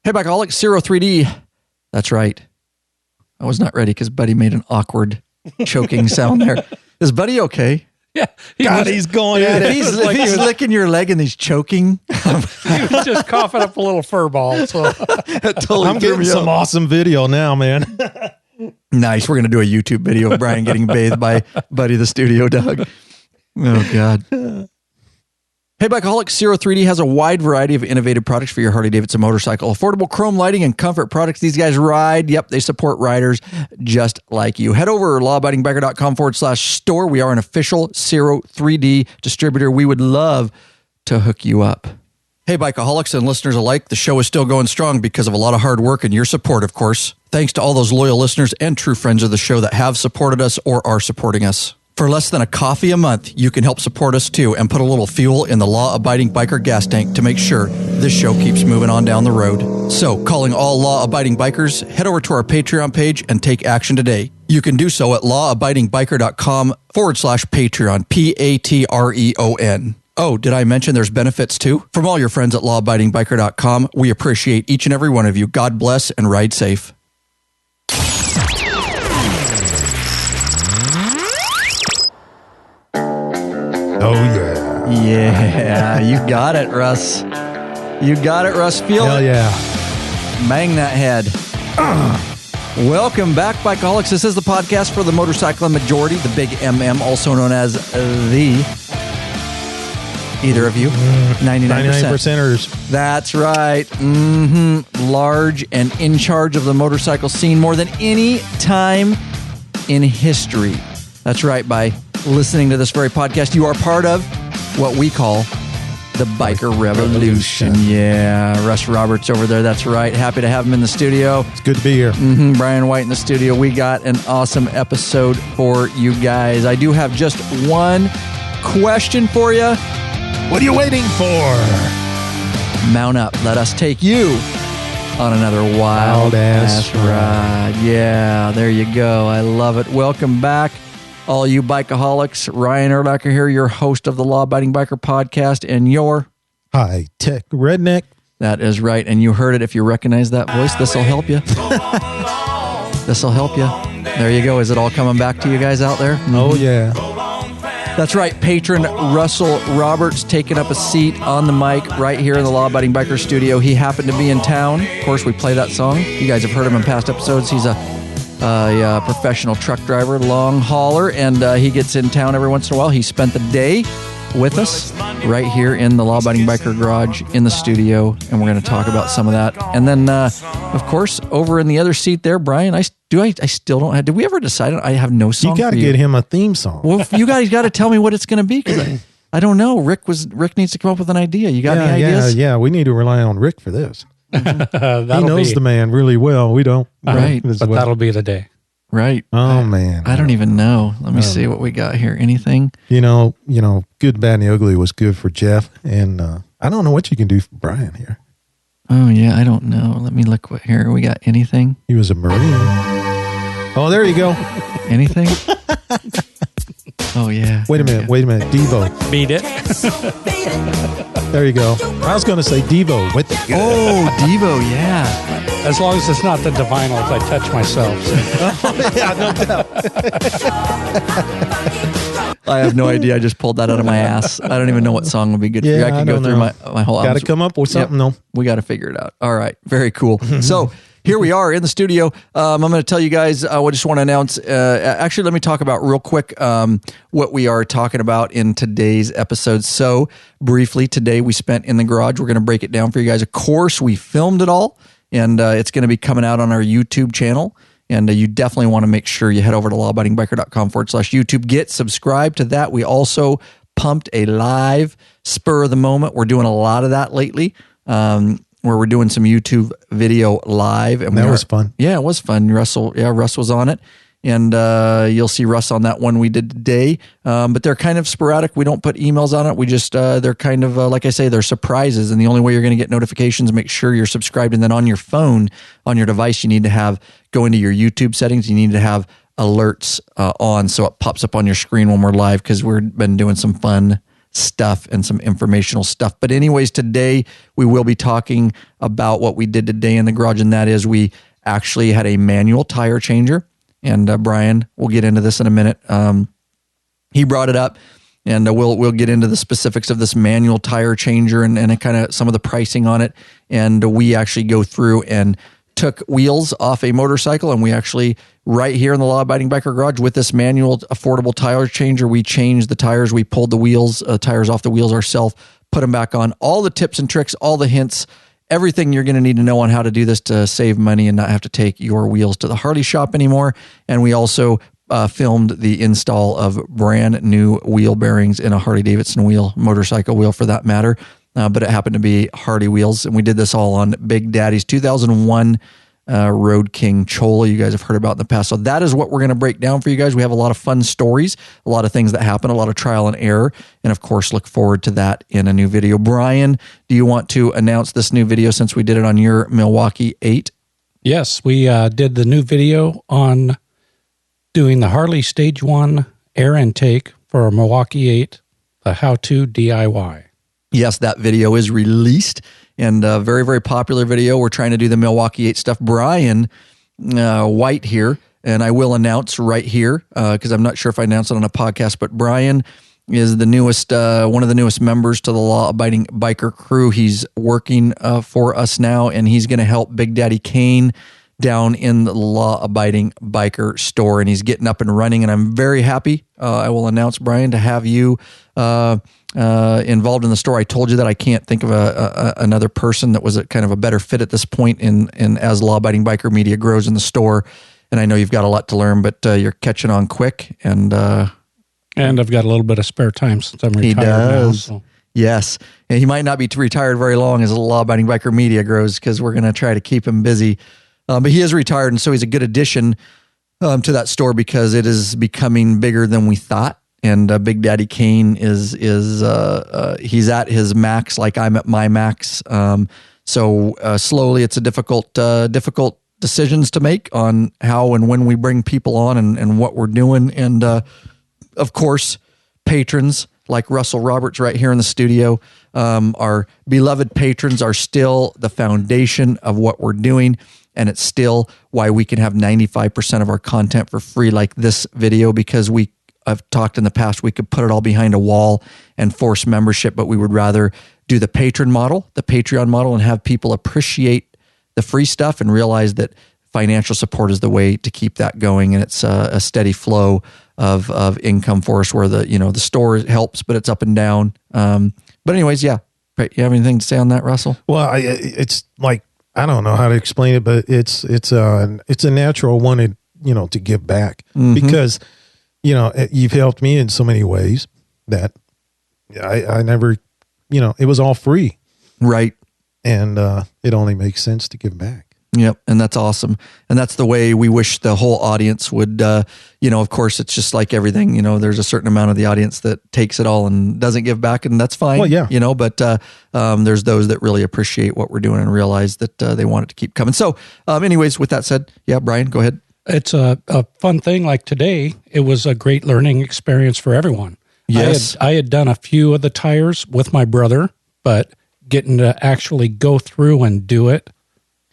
Hey, Bikeaholics, 3D. That's right. I was not ready because Buddy made an awkward choking sound there. Is Buddy okay? Yeah. He's going at If it. he's licking your leg and he's choking. He was just coughing up a little fur ball. So I'm getting some awesome video now, man. Nice. We're going to do a YouTube video of Brian getting bathed by Buddy the studio dog. Oh, God. Hey, Bikeaholics, 3D has a wide variety of innovative products for your Harley-Davidson motorcycle. Affordable chrome lighting and comfort products. These guys ride. Yep, they support riders just like you. Head over to lawabidingbiker.com/store. We are an official 3D distributor. We would love to hook you up. Hey, Bikeaholics and listeners alike, the show is still going strong because of a lot of hard work and your support, of course. Thanks to all those loyal listeners and true friends of the show that have supported us or are supporting us. For less than a coffee a month, you can help support us too and put a little fuel in the law-abiding biker gas tank to make sure this show keeps moving on down the road. So, calling all law-abiding bikers, head over to our Patreon page and take action today. You can do so at lawabidingbiker.com/Patreon, Patreon. Oh, did I mention there's benefits too? From all your friends at lawabidingbiker.com, we appreciate each and every one of you. God bless and ride safe. Oh, yeah. Yeah, you got it, Russ. You got it, Russ. Feel Hell it. yeah. Bang that head. Welcome back, Bikeaholics. This is the podcast for the motorcycling majority, the big MM, also known as the... Either of you? 99%. 99%ers. That's right. Large and in charge of the motorcycle scene more than any time in history. That's right. By listening to this very podcast, you are part of what we call the Biker Revolution. Yeah. Russ Roberts over there. That's right. Happy to have him in the studio. It's good to be here. Brian White in the studio. We got an awesome episode for you guys. I do have just one question for you. What are you waiting for? Mount up. Let us take you on another wild-ass ride. Yeah, there you go. I love it. Welcome back, all you Bikeaholics. Ryan Erlacher here, your host of the Law Abiding Biker Podcast, and your high-tech redneck. That is right, and you heard it. If you recognize that voice, this will help you. This will help you. There you go. Is it all coming back to you guys out there? Oh, yeah. That's right. Patron Russell Roberts taking up a seat on the mic right here in the Law Abiding Biker studio. He happened to be in town. Of course, we play that song. You guys have heard him in past episodes. He's a professional truck driver, long hauler, and he gets in town every once in a while. He spent the day with us right here in the Law Abiding Biker garage in the studio, and we're going to talk about some of that. And then, of course, over in the other seat there, Brian, I still don't have, did we ever decide? I have no song. You got to get him a theme song. Well, you guys got to tell me what it's going to be, because I don't know. Rick needs to come up with an idea. You got any ideas? Yeah. We need to rely on Rick for this. He knows the man really well. We don't. Right. But that'll be the day. Right. Oh, man. I don't even know. Let me see what we got here. Anything? You know, Good, Bad, and the Ugly was good for Jeff. And I don't know what you can do for Brian here. Oh, yeah. I don't know. Let me look what here. We got anything? He was a Marine. Oh, there you go. Anything? Oh, yeah. Wait a minute. Devo. Beat it. There you go. I was going to say Devo with the good. Oh, Devo, yeah. As long as it's not the Divinals, I touch myself. Yeah, no doubt. I have no idea. I just pulled that out of my ass. I don't even know what song would be good for you. I could go through my whole album. Got to come up with something, though. We got to figure it out. All right. Very cool. So here we are in the studio. I'm going to tell you guys, I just want to announce, actually, let me talk about real quick what we are talking about in today's episode. So briefly, today we spent in the garage. We're going to break it down for you guys. Of course, we filmed it all, and it's going to be coming out on our YouTube channel. And you definitely want to make sure you head over to lawabidingbiker.com/YouTube. Get subscribed to that. We also pumped a live spur of the moment. We're doing a lot of that lately, where we're doing some YouTube video live. And that was fun. Yeah, it was fun. Russ was on it. And you'll see Russ on that one we did today. But they're kind of sporadic. We don't put emails on it. We just, they're kind of, like I say, they're surprises. And the only way you're going to get notifications, make sure you're subscribed. And then on your phone, on your device, you need to go into your YouTube settings. You need to have alerts on so it pops up on your screen when we're live, because we've been doing some fun stuff and some informational stuff. But anyways, today we will be talking about what we did today in the garage, and that is we actually had a manual tire changer. And Brian, we'll get into this in a minute. He brought it up, and we'll get into the specifics of this manual tire changer and kind of some of the pricing on it. And we actually go through and took wheels off a motorcycle, and we actually, right here in the Law Abiding Biker Garage with this manual affordable tire changer, we changed the tires. We pulled the tires off the wheels ourselves, put them back on. All the tips and tricks, all the hints, everything you're going to need to know on how to do this to save money and not have to take your wheels to the Harley shop anymore. And we also filmed the install of brand new wheel bearings in a Harley-Davidson wheel, motorcycle wheel for that matter. But it happened to be Harley wheels. And we did this all on Big Daddy's 2001 Road King Chola you guys have heard about in the past. So that is what we're going to break down for you guys. We have a lot of fun stories, a lot of things that happen, a lot of trial and error. And of course, look forward to that in a new video. Brian, do you want to announce this new video since we did it on your Milwaukee 8? Yes, we did the new video on doing the Harley Stage 1 air intake for a Milwaukee 8, the how-to DIY. Yes, that video is released, and a very, very popular video. We're trying to do the Milwaukee 8 stuff. Brian White here, and I will announce right here, because I'm not sure if I announced it on a podcast, but Brian is the newest, one of the newest members to the Law Abiding Biker crew. He's working for us now, and he's going to help Big Daddy Kane down in the Law Abiding Biker store, and he's getting up and running, and I'm very happy. I will announce, Brian, to have you involved in the store. I told you that I can't think of another person that was a kind of a better fit at this point in as Law Abiding Biker Media grows in the store. And I know you've got a lot to learn, but you're catching on quick. And I've got a little bit of spare time since I'm retired. He does. Now, so. Yes. And he might not be retired very long as Law Abiding Biker Media grows, because we're going to try to keep him busy. But he is retired, and so he's a good addition to that store because it is becoming bigger than we thought. And Big Daddy Kane is he's at his max, like I'm at my max. So slowly, it's a difficult decisions to make on how and when we bring people on and what we're doing. And of course, patrons like Russell Roberts right here in the studio, our beloved patrons are still the foundation of what we're doing. And it's still why we can have 95% of our content for free, like this video, because I've talked in the past, we could put it all behind a wall and force membership, but we would rather do the patron model, the Patreon model, and have people appreciate the free stuff and realize that financial support is the way to keep that going. And it's a steady flow of income for us where the store helps, but it's up and down. But anyways, yeah. You have anything to say on that, Russell? Well, it's like, I don't know how to explain it, but it's a natural wanted, to give back because, you've helped me in so many ways that I never, it was all free. Right. And it only makes sense to give back. Yep. And that's awesome. And that's the way we wish the whole audience would, of course, it's just like everything, there's a certain amount of the audience that takes it all and doesn't give back, and that's fine. Well, yeah. But there's those that really appreciate what we're doing and realize that they want it to keep coming. So anyways, with that said, yeah, Brian, go ahead. It's a fun thing. Like today, it was a great learning experience for everyone. Yes. I had done a few of the tires with my brother, but getting to actually go through and do it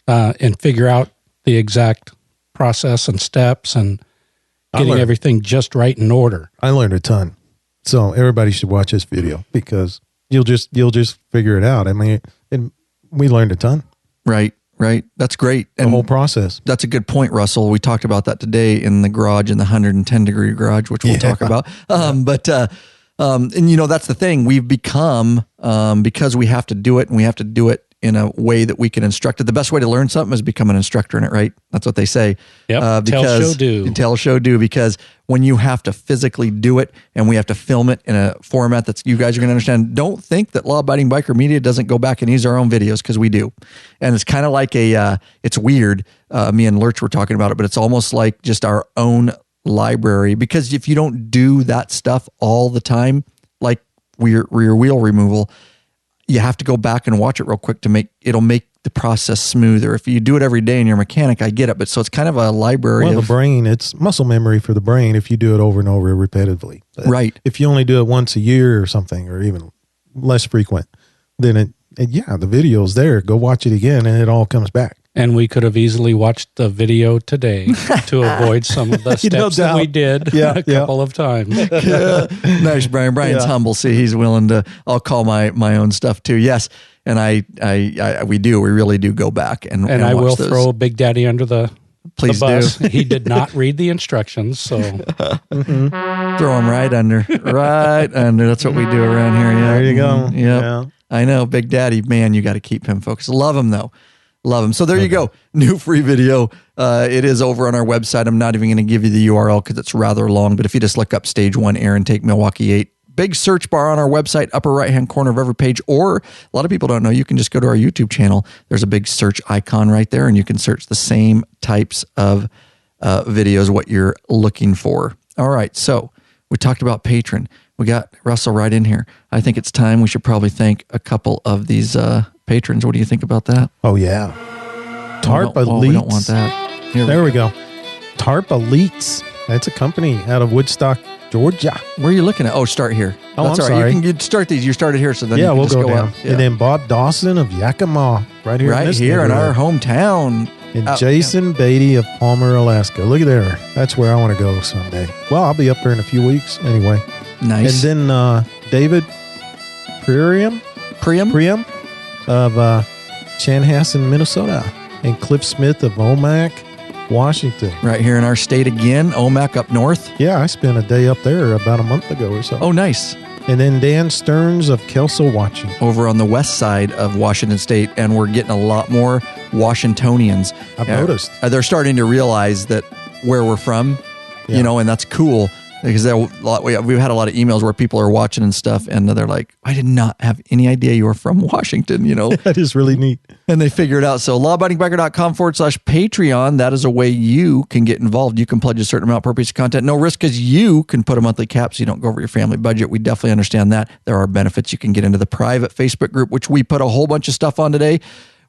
and figure out the exact process and steps and getting everything just right in order. I learned a ton. So everybody should watch this video because you'll just figure it out. I mean, we learned a ton. Right. That's great. And the whole process. That's a good point, Russell. We talked about that today in the garage, in the 110-degree garage, which we'll talk about. And that's the thing. We've become, because we have to do it, and we have to do it in a way that we can instruct it. The best way to learn something is become an instructor in it, right? That's what they say. Yep. Tell, show, do. Tell, show, do. Because when you have to physically do it and we have to film it in a format that you guys are going to understand, don't think that Law Abiding Biker Media doesn't go back and use our own videos, because we do. And it's kind of like it's weird. Me and Lurch were talking about it, but it's almost like just our own library, because if you don't do that stuff all the time, like rear wheel removal, you have to go back and watch it real quick it'll make the process smoother. If you do it every day and you're a mechanic, I get it. But so it's kind of a library Well, of the brain, it's muscle memory for the brain if you do it over and over repetitively. But right. if you only do it once a year or something, or even less frequent, then the video's there. Go watch it again and it all comes back. And we could have easily watched the video today to avoid some of the steps that we did a couple of times. Nice, Brian. Brian's humble. See, he's willing to. I'll call my own stuff too. Yes, and we really do go back and I watch will those. throw Big Daddy under the bus. do. He did not read the instructions, so throw him right under. That's what we do around here. Yeah, There you go. Yeah, I know, Big Daddy. Man, you got to keep him focused. Love him though. Love them. So there you go. New free video. It is over on our website. I'm not even going to give you the URL because it's rather long. But if you just look up Stage 1 Air Intake Milwaukee 8, big search bar on our website, upper right-hand corner of every page. Or a lot of people don't know, you can just go to our YouTube channel. There's a big search icon right there, and you can search the same types of videos, what you're looking for. All right. So we talked about Patron. We got Russell right in here. I think it's time we should probably thank a couple of these patrons. What do you think about that? Oh, yeah. Tarp Elites. We don't want that. There we go. Tarp Elites. That's a company out of Woodstock, Georgia. Where are you looking at? Oh, start here. Oh, That's I'm all right. sorry. You can start these. You started here, so then Yeah, you can we'll just go down. up. Yeah. And then Bob Dawson of Yakima, right here. Right in this here in our neighborhood. hometown. And Jason Beatty of Palmer, Alaska. Look at there. That's where I want to go someday. Well, I'll be up there in a few weeks anyway. Nice. And then David Priam of Chanhassen, Minnesota. And Cliff Smith of Omak, Washington. Right here in our state again, Omak up north. Yeah, I spent a day up there about a month ago or so. Oh, nice. And then Dan Stearns of Kelso, Washington. Over on the west side of Washington State, and we're getting a lot more Washingtonians. I've noticed. They're starting to realize that where we're from, and that's cool. Because we've had a lot of emails where people are watching and stuff, and they're like, I did not have any idea you were from Washington, That is really neat. And they figure it out. So lawabidingbiker.com/Patreon, that is a way you can get involved. You can pledge a certain amount per piece of content. No risk because you can put a monthly cap so you don't go over your family budget. We definitely understand that. There are benefits. You can get into the private Facebook group, which we put a whole bunch of stuff on today.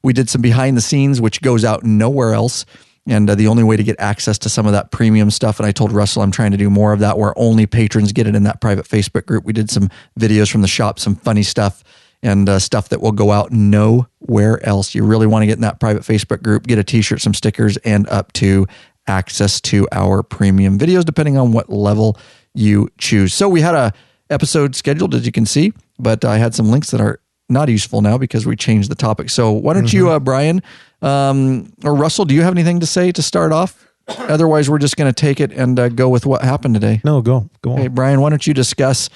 We did some behind the scenes, which goes out nowhere else. And the only way to get access to some of that premium stuff, and I told Russell I'm trying to do more of that where only patrons get it in that private Facebook group. We did some videos from the shop, some funny stuff, and stuff that will go out nowhere else. You really want to get in that private Facebook group, get a t-shirt, some stickers, and up to access to our premium videos, depending on what level you choose. So we had a episode scheduled, as you can see, but I had some links that are not useful now because we changed the topic. So why don't you, Brian, or Russell, do you have anything to say to start off? Otherwise, we're just going to take it and go with what happened today. No, go on. Hey, Brian, why don't you discuss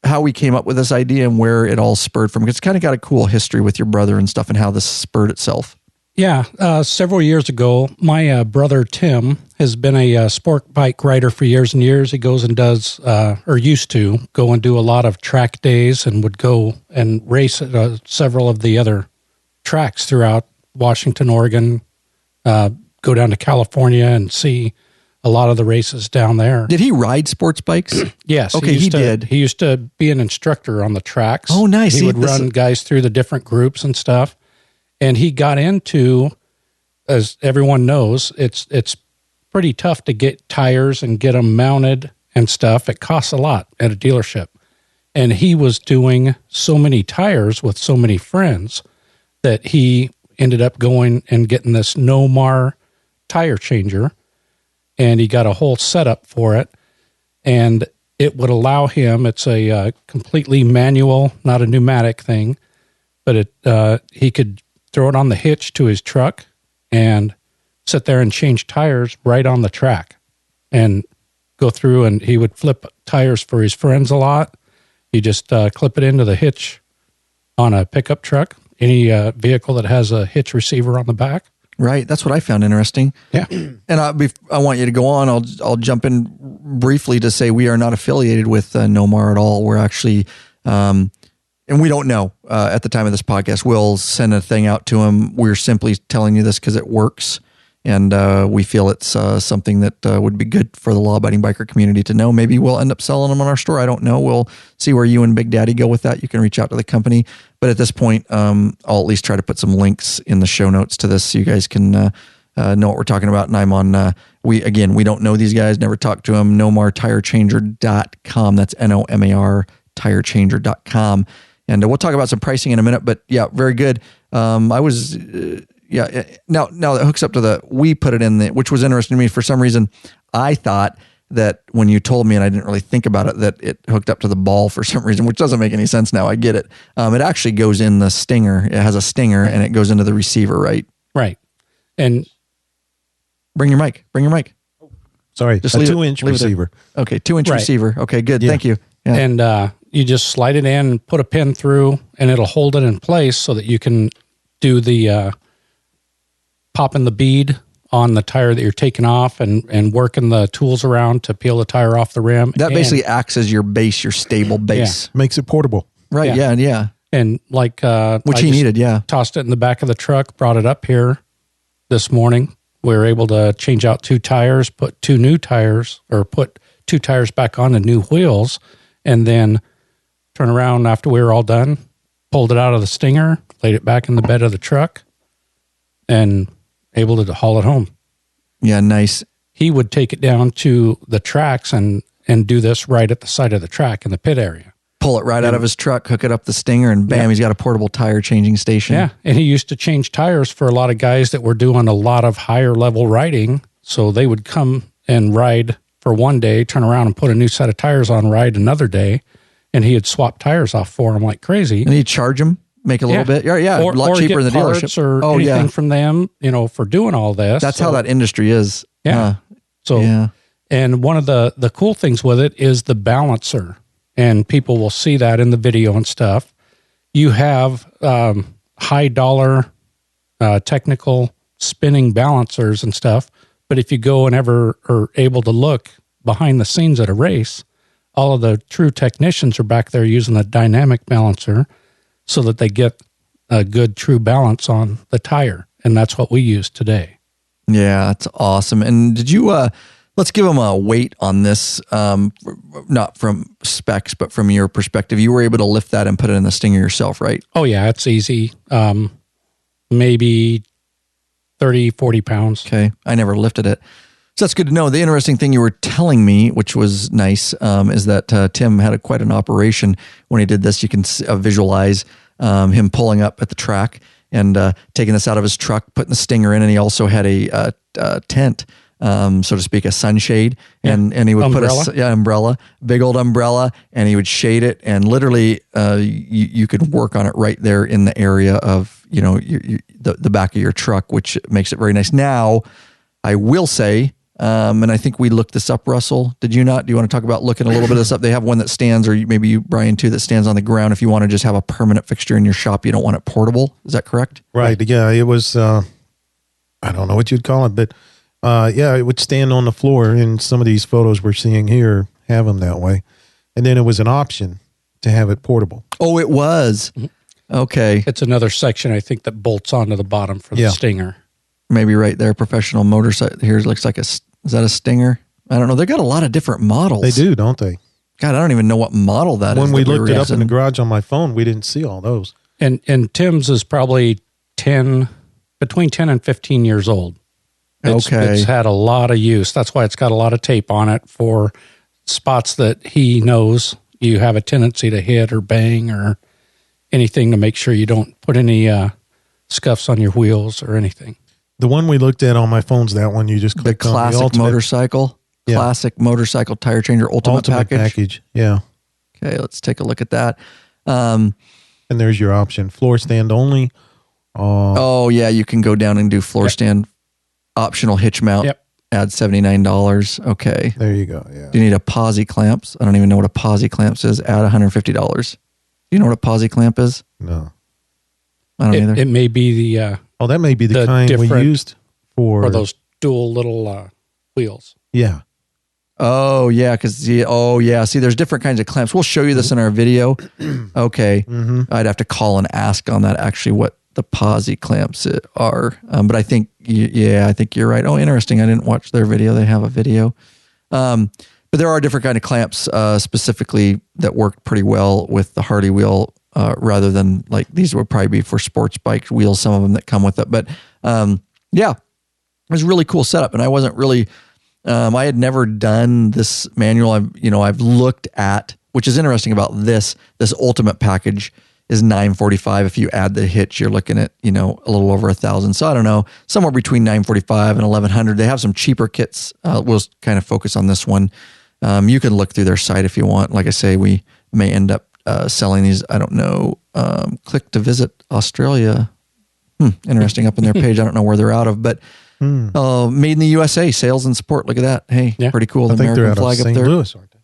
how we came up with this idea and where it all spurred from? Because it's kind of got a cool history with your brother and stuff and how this spurred itself. Yeah. Several years ago, my brother Tim has been a sport bike rider for years and years. He goes and does, or used to go and do a lot of track days and would go and race at several of the other tracks throughout Washington, Oregon, go down to California and see a lot of the races down there. Did he ride sports bikes? Yes. Okay, he did. He used to be an instructor on the tracks. Oh, nice. He would run guys through the different groups and stuff. And he got into, as everyone knows, it's pretty tough to get tires and get them mounted and stuff. It costs a lot at a dealership. And he was doing so many tires with so many friends that he ended up going and getting this Nomar tire changer, and he got a whole setup for it, and it would allow him, it's a completely manual, not a pneumatic thing, but he could throw it on the hitch to his truck and sit there and change tires right on the track and go through, and he would flip tires for his friends a lot. He just clip it into the hitch on a pickup truck, any vehicle that has a hitch receiver on the back. Right. That's what I found interesting. Yeah. And I want you to go on. I'll jump in briefly to say we are not affiliated with Nomar at all. We're actually, and we don't know at the time of this podcast. We'll send a thing out to him. We're simply telling you this because it works. And we feel it's something that would be good for the law-abiding biker community to know. Maybe we'll end up selling them on our store. I don't know. We'll see where you and Big Daddy go with that. You can reach out to the company. But at this point, I'll at least try to put some links in the show notes to this so you guys can know what we're talking about. And I'm on, we don't know these guys, never talked to them, nomartirechanger.com. That's NOMAR tirechanger.com. And we'll talk about some pricing in a minute, but yeah, very good. Now that hooks up to we put it in which was interesting to me. For some reason, I thought that when you told me, and I didn't really think about it, that it hooked up to the ball for some reason, which doesn't make any sense now. I get it. It actually goes in the stinger. It has a stinger and it goes into the receiver, right? Right. And bring your mic. Sorry, just a leave 2-inch receiver. Okay, 2-inch Right. receiver. Okay, good. Yeah. Thank you. Yeah. And you just slide it in, put a pin through, and it'll hold it in place so that you can do the popping the bead on the tire that you're taking off and working the tools around to peel the tire off the rim. That basically acts as your base, your stable base. Yeah. Makes it portable. Right, yeah. And like... which he needed, yeah. Tossed it in the back of the truck, brought it up here this morning. We were able to change out 2 tires, put 2 new tires, or put 2 tires back on the new wheels, and then turn around after we were all done, pulled it out of the stinger, laid it back in the bed of the truck, and able to haul it home. Yeah, nice. He would take it down to the tracks and do this right at the side of the track in the pit area. Pull it right out of his truck, hook it up the stinger, and bam, he's got a portable tire changing station. Yeah, and he used to change tires for a lot of guys that were doing a lot of higher level riding. So they would come and ride for one day, turn around and put a new set of tires on, ride another day, and he had swapped tires off for them like crazy. And he'd charge them, make a little bit. Yeah, a lot cheaper in the dealership. Or anything from them, for doing all this. That's how that industry is. Yeah. And one of the cool things with it is the balancer. And people will see that in the video and stuff. You have high dollar technical spinning balancers and stuff. But if you go and ever are able to look behind the scenes at a race, all of the true technicians are back there using a dynamic balancer so that they get a good true balance on the tire. And that's what we use today. Yeah, that's awesome. And did you, let's give them a weight on this, not from specs, but from your perspective. You were able to lift that and put it in the stinger yourself, right? Oh, yeah, it's easy. Maybe 30, 40 pounds. Okay. I never lifted it. So that's good to know. The interesting thing you were telling me, which was nice, is that Tim had quite an operation when he did this. You can visualize him pulling up at the track and taking this out of his truck, putting the stinger in, and he also had a tent, so to speak, a sunshade, and he would umbrella. Put umbrella, big old umbrella, and he would shade it, and literally you could work on it right there in the area of the back of your truck, which makes it very nice. Now, I will say, and I think we looked this up, Russell. Did you not? Do you want to talk about looking a little bit of this up? They have one that stands, or maybe you, Brian, too, that stands on the ground. If you want to just have a permanent fixture in your shop, you don't want it portable. Is that correct? Right. Yeah. It was, I don't know what you'd call it, but it would stand on the floor. And some of these photos we're seeing here have them that way. And then it was an option to have it portable. Oh, it was. Okay. It's another section, I think, that bolts onto the bottom for the stinger. Maybe right there, professional motorcycle. Here looks like is that a Stinger? I don't know. They got a lot of different models. They do, don't they? God, I don't even know what model that is. When we looked it up in the garage on my phone, we didn't see all those. And Tim's is probably between 10 and 15 years old. It's had a lot of use. That's why it's got a lot of tape on it for spots that he knows you have a tendency to hit or bang or anything to make sure you don't put any scuffs on your wheels or anything. The one we looked at on my phone's that one you just clicked on. The classic motorcycle. Yeah. Classic motorcycle tire changer ultimate package. Yeah. Okay, let's take a look at that. And there's your option. Floor stand only. You can go down and do floor stand. Optional hitch mount. Yep. Add $79. Okay. There you go. Yeah. Do you need a posi clamps? I don't even know what a posi clamps is. Add $150. Do you know what a posi clamp is? No. I don't either. It may be the... that may be the kind we used for those dual little wheels. Yeah. Oh, yeah, See, there's different kinds of clamps. We'll show you this in our video. Okay. Mm-hmm. I'd have to call and ask on that, actually, what the posi clamps are. But I think I think you're right. Oh, interesting. I didn't watch their video. They have a video. But there are different kind of clamps specifically that work pretty well with the Harley wheel rather than like these would probably be for sports bike wheels, some of them that come with it. But yeah, it was a really cool setup. And I wasn't really, I had never done this manual. I've looked at, which is interesting about this ultimate package is $945. If you add the hitch, you're looking at, a little over $1,000. So I don't know, somewhere between $945 and $1,100. They have some cheaper kits. We'll kind of focus on this one. You can look through their site if you want. Like I say, we may end up selling these. I don't know. Click to visit Australia. Interesting up in their page. I don't know where they're out of, but made in the USA, sales and support. Look at that. Hey, pretty cool. The American flag up there. St. Louis, aren't they?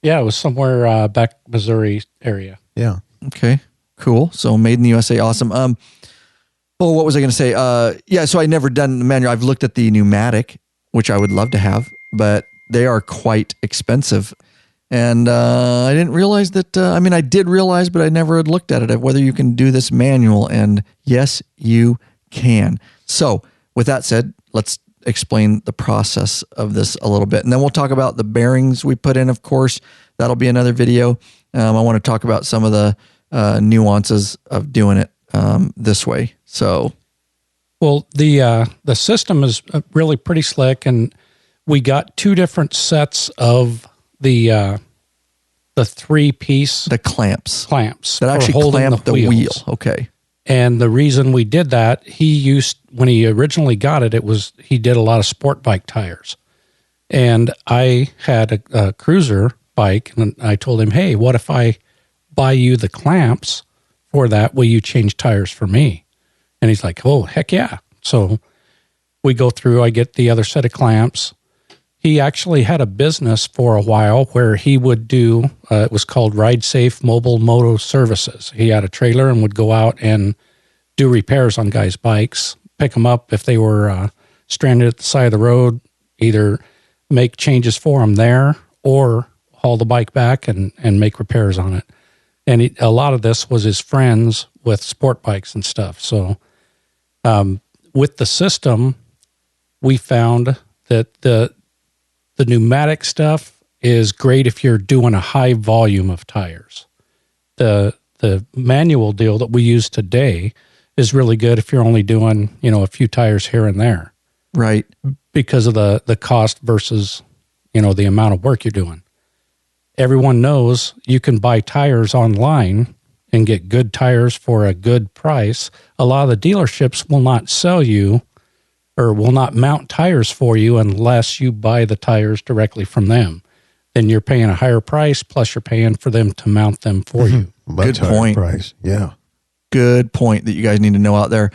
Yeah, it was somewhere back Missouri area. Yeah. Okay, cool. So made in the USA. Awesome. What was I going to say? So I never done the manual. I've looked at the pneumatic, which I would love to have, but they are quite expensive. And I didn't realize that, I did realize, but I never had looked at it, whether you can do this manual. And yes, you can. So with that said, let's explain the process of this a little bit. And then we'll talk about the bearings we put in, of course. That'll be another video. I want to talk about some of the nuances of doing it this way. So, well, the system is really pretty slick, and we got two different sets of the 3-piece the clamps that actually clamp the wheel. Okay. And the reason we did that, when he originally got it, he did a lot of sport bike tires. And I had a cruiser bike, and I told him, hey, what if I buy you the clamps for that? Will you change tires for me? And he's like, oh, heck yeah. So we go through, I get the other set of clamps. He actually had a business for a while where he would do, it was called Ride Safe Mobile Moto Services. He had a trailer and would go out and do repairs on guys' bikes, pick them up if they were stranded at the side of the road, either make changes for them there or haul the bike back and make repairs on it. And a lot of this was his friends with sport bikes and stuff. So with the system, we found that the pneumatic stuff is great if you're doing a high volume of tires. The manual deal that we use today is really good if you're only doing, a few tires here and there. Right. Because of the cost versus, the amount of work you're doing. Everyone knows you can buy tires online and get good tires for a good price. A lot of the dealerships will not sell you or will not mount tires for you unless you buy the tires directly from them. Then you're paying a higher price, plus you're paying for them to mount them for you. Good point. Price. Yeah. Good point that you guys need to know out there.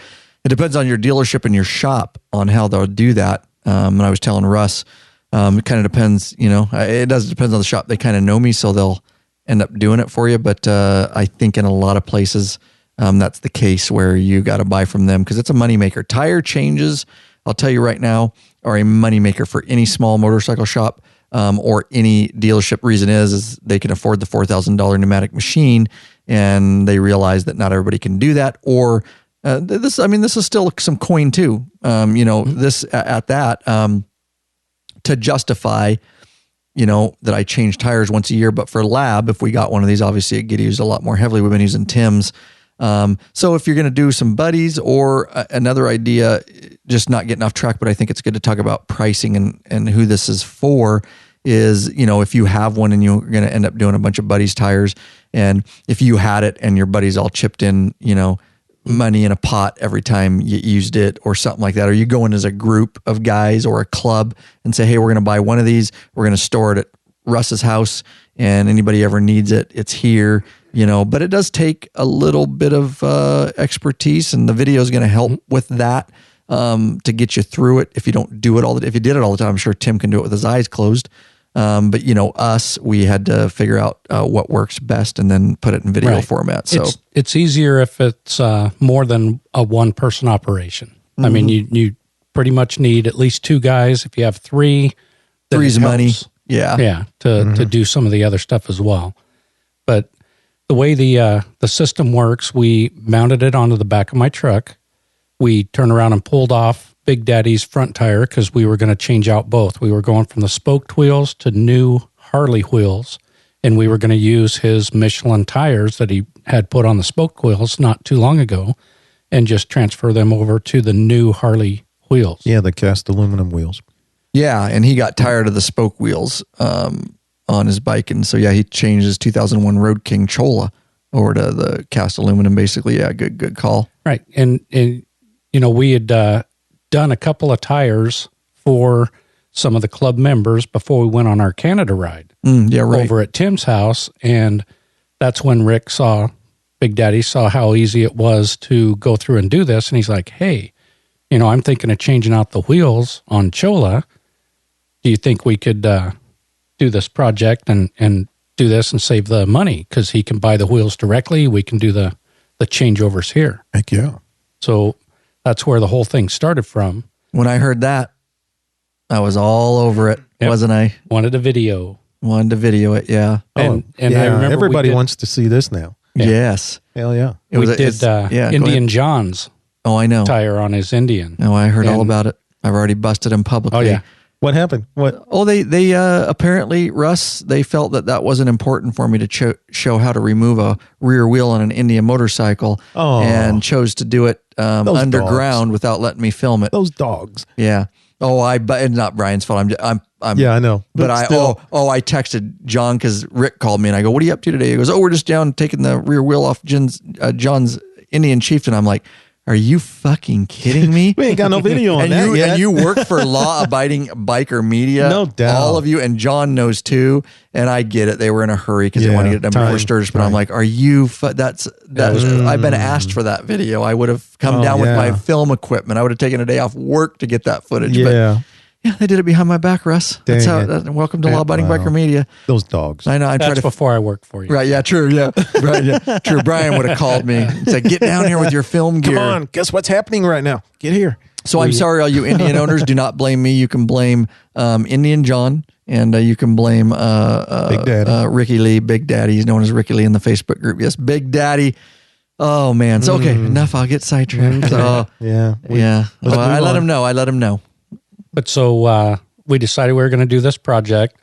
It depends on your dealership and your shop on how they'll do that. And I was telling Russ, it kind of depends, it does depend on the shop. They kind of know me, so they'll end up doing it for you. But I think in a lot of places, that's the case where you got to buy from them because it's a moneymaker. Tire changes, I'll tell you right now, are a moneymaker for any small motorcycle shop or any dealership. Reason is they can afford the $4,000 pneumatic machine, and they realize that not everybody can do that. Or this is still some coin too. This at that to justify, that I change tires once a year. But for LAB, if we got one of these, obviously it get used a lot more heavily. We've been using Tim's. So if you're going to do some buddies or another idea, just not getting off track, but I think it's good to talk about pricing and who this is for is, if you have one and you're going to end up doing a bunch of buddies tires, and if you had it and your buddies all chipped in, money in a pot every time you used it or something like that, or you go in as a group of guys or a club and say, hey, we're going to buy one of these. We're going to store it at Russ's house, and anybody ever needs it, it's here. But it does take a little bit of expertise, and the video is going to help with that to get you through it. If you don't do it if you did it all the time, I'm sure Tim can do it with his eyes closed. But us, we had to figure out what works best and then put it in video format. So it's easier if it's more than a one-person operation. Mm-hmm. I mean, you pretty much need at least two guys. If you have three, three's money. Yeah. To do some of the other stuff as well. But the way the system works, we mounted it onto the back of my truck. We turned around and pulled off Big Daddy's front tire because we were going to change out both. We were going from the spoked wheels to new Harley wheels, and we were going to use his Michelin tires that he had put on the spoked wheels not too long ago and just transfer them over to the new Harley wheels. Yeah, the cast aluminum wheels. Yeah, and he got tired of the spoke wheels on his bike, and so he changed his 2001 Road King Chola over to the cast aluminum. Basically, good call. Right, and we had done a couple of tires for some of the club members before we went on our Canada ride. Over at Tim's house, and that's when Big Daddy saw how easy it was to go through and do this, and he's like, "Hey, I'm thinking of changing out the wheels on Chola. Do you think we could do this project and do this and save the money? Because he can buy the wheels directly. We can do the changeovers here." Heck yeah. So that's where the whole thing started from. When I heard that, I was all over it, wasn't I? Wanted to video it, yeah. And I remember everybody wants to see this now. Yeah. Yes. Hell yeah. We did Indian John's I know. tire on his Indian. Oh, I heard all about it. I've already busted him publicly. Oh, yeah. What happened? What? Oh, they apparently, Russ, they felt that wasn't important for me to show how to remove a rear wheel on an Indian motorcycle, and chose to do it underground without letting me film it. Those dogs. Yeah. But it's not Brian's fault. I'm Yeah, I know. But I texted John because Rick called me and I go, "What are you up to today?" He goes, "Oh, we're just down taking the rear wheel off John's Indian Chieftain." I'm like, "Are you fucking kidding me?" We ain't got no video on that yet. And you work for law-abiding biker media. No doubt. All of you, and John knows too. And I get it. They were in a hurry because they wanted to get it done before Sturgis. But I'm like, "Are you? I've been asked for that video. I would have come down with my film equipment. I would have taken a day off work to get that footage." Yeah. But yeah, they did it behind my back, Russ. That's how. Welcome to law-abiding biker media. Those dogs. I know. That's before I worked for you. Right. Yeah. True. Yeah. Right. Yeah. True. Brian would have called me and said, "Get down here with your film gear." Come on. Guess what's happening right now? Get here. So I'm sorry, all you Indian owners. Do not blame me. You can blame Indian John, and you can blame Big Daddy. Ricky Lee, Big Daddy. He's known as Ricky Lee in the Facebook group. Yes, Big Daddy. Oh man. So okay, enough. I'll get sidetracked. So, Yeah. I let him know. But so we decided we were going to do this project.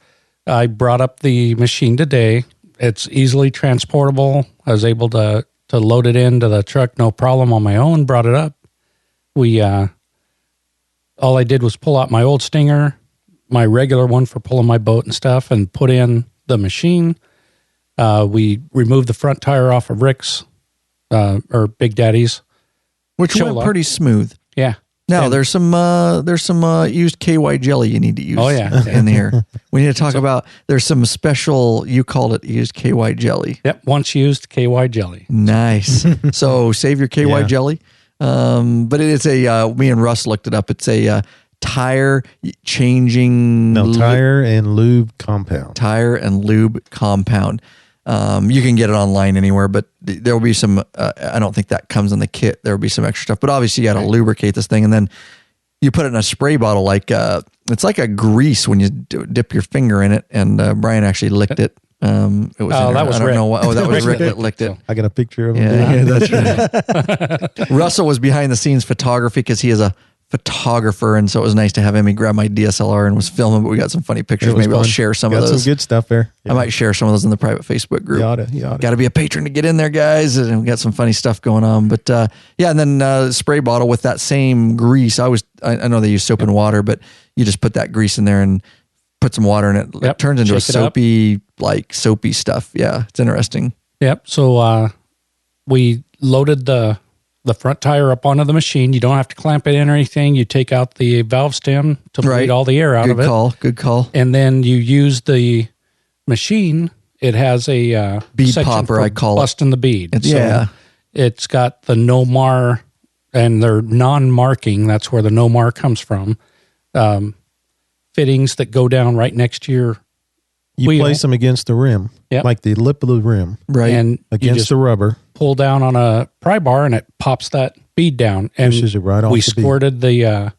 I brought up the machine today. It's easily transportable. I was able to load it into the truck, no problem on my own. Brought it up. We all I did was pull out my old Stinger, my regular one for pulling my boat and stuff, and put in the machine. We removed the front tire off of Rick's or Big Daddy's, Which Chola. went pretty smooth. Yeah. No, there's some used KY jelly you need to use. Oh, yeah. In here. We need to talk about. There's some special. You called it used KY jelly. Yep. Once used KY jelly. Nice. So save your KY jelly. But it's me and Russ looked it up. It's a tire changing. No, tire and lube compound. Tire and lube compound. You can get it online anywhere, but there will be some, I don't think that comes in the kit. There will be some extra stuff, but obviously you got to lubricate this thing, and then you put it in a spray bottle. It's like a grease when you dip your finger in it. And Brian actually licked it. It was that was I don't Rick. know what. Oh, that was Rick that licked it. I got a picture of him. Yeah, that's right. Russell was behind the scenes photography because he is a photographer, and so it was nice to have him. He grabbed my DSLR and was filming, but we got some funny pictures. Maybe I'll share some of those. Some good stuff there. Yeah. I might share some of those in the private Facebook group. You oughta. Got to be a patron to get in there, guys, and we got some funny stuff going on. But and then spray bottle with that same grease. I know they use soap and water, but you just put that grease in there and put some water in it. Yep. It turns into a Shake soapy stuff. Yeah, it's interesting. Yep. So we loaded the front tire up onto the machine. You don't have to clamp it in or anything. You take out the valve stem to bleed all the air out of it. Good call. And then you use the machine. It has a bead section popper, for I call it. busting the bead. Yeah. It's got the no mar, and they're non-marking. That's where the no mar comes from. Fittings that go down right next to your wheel. Place them against the rim, like the lip of the rim, right? And against the rubber. Pull down on a pry bar, and it pops that bead down. And pushes it right off. We squirted the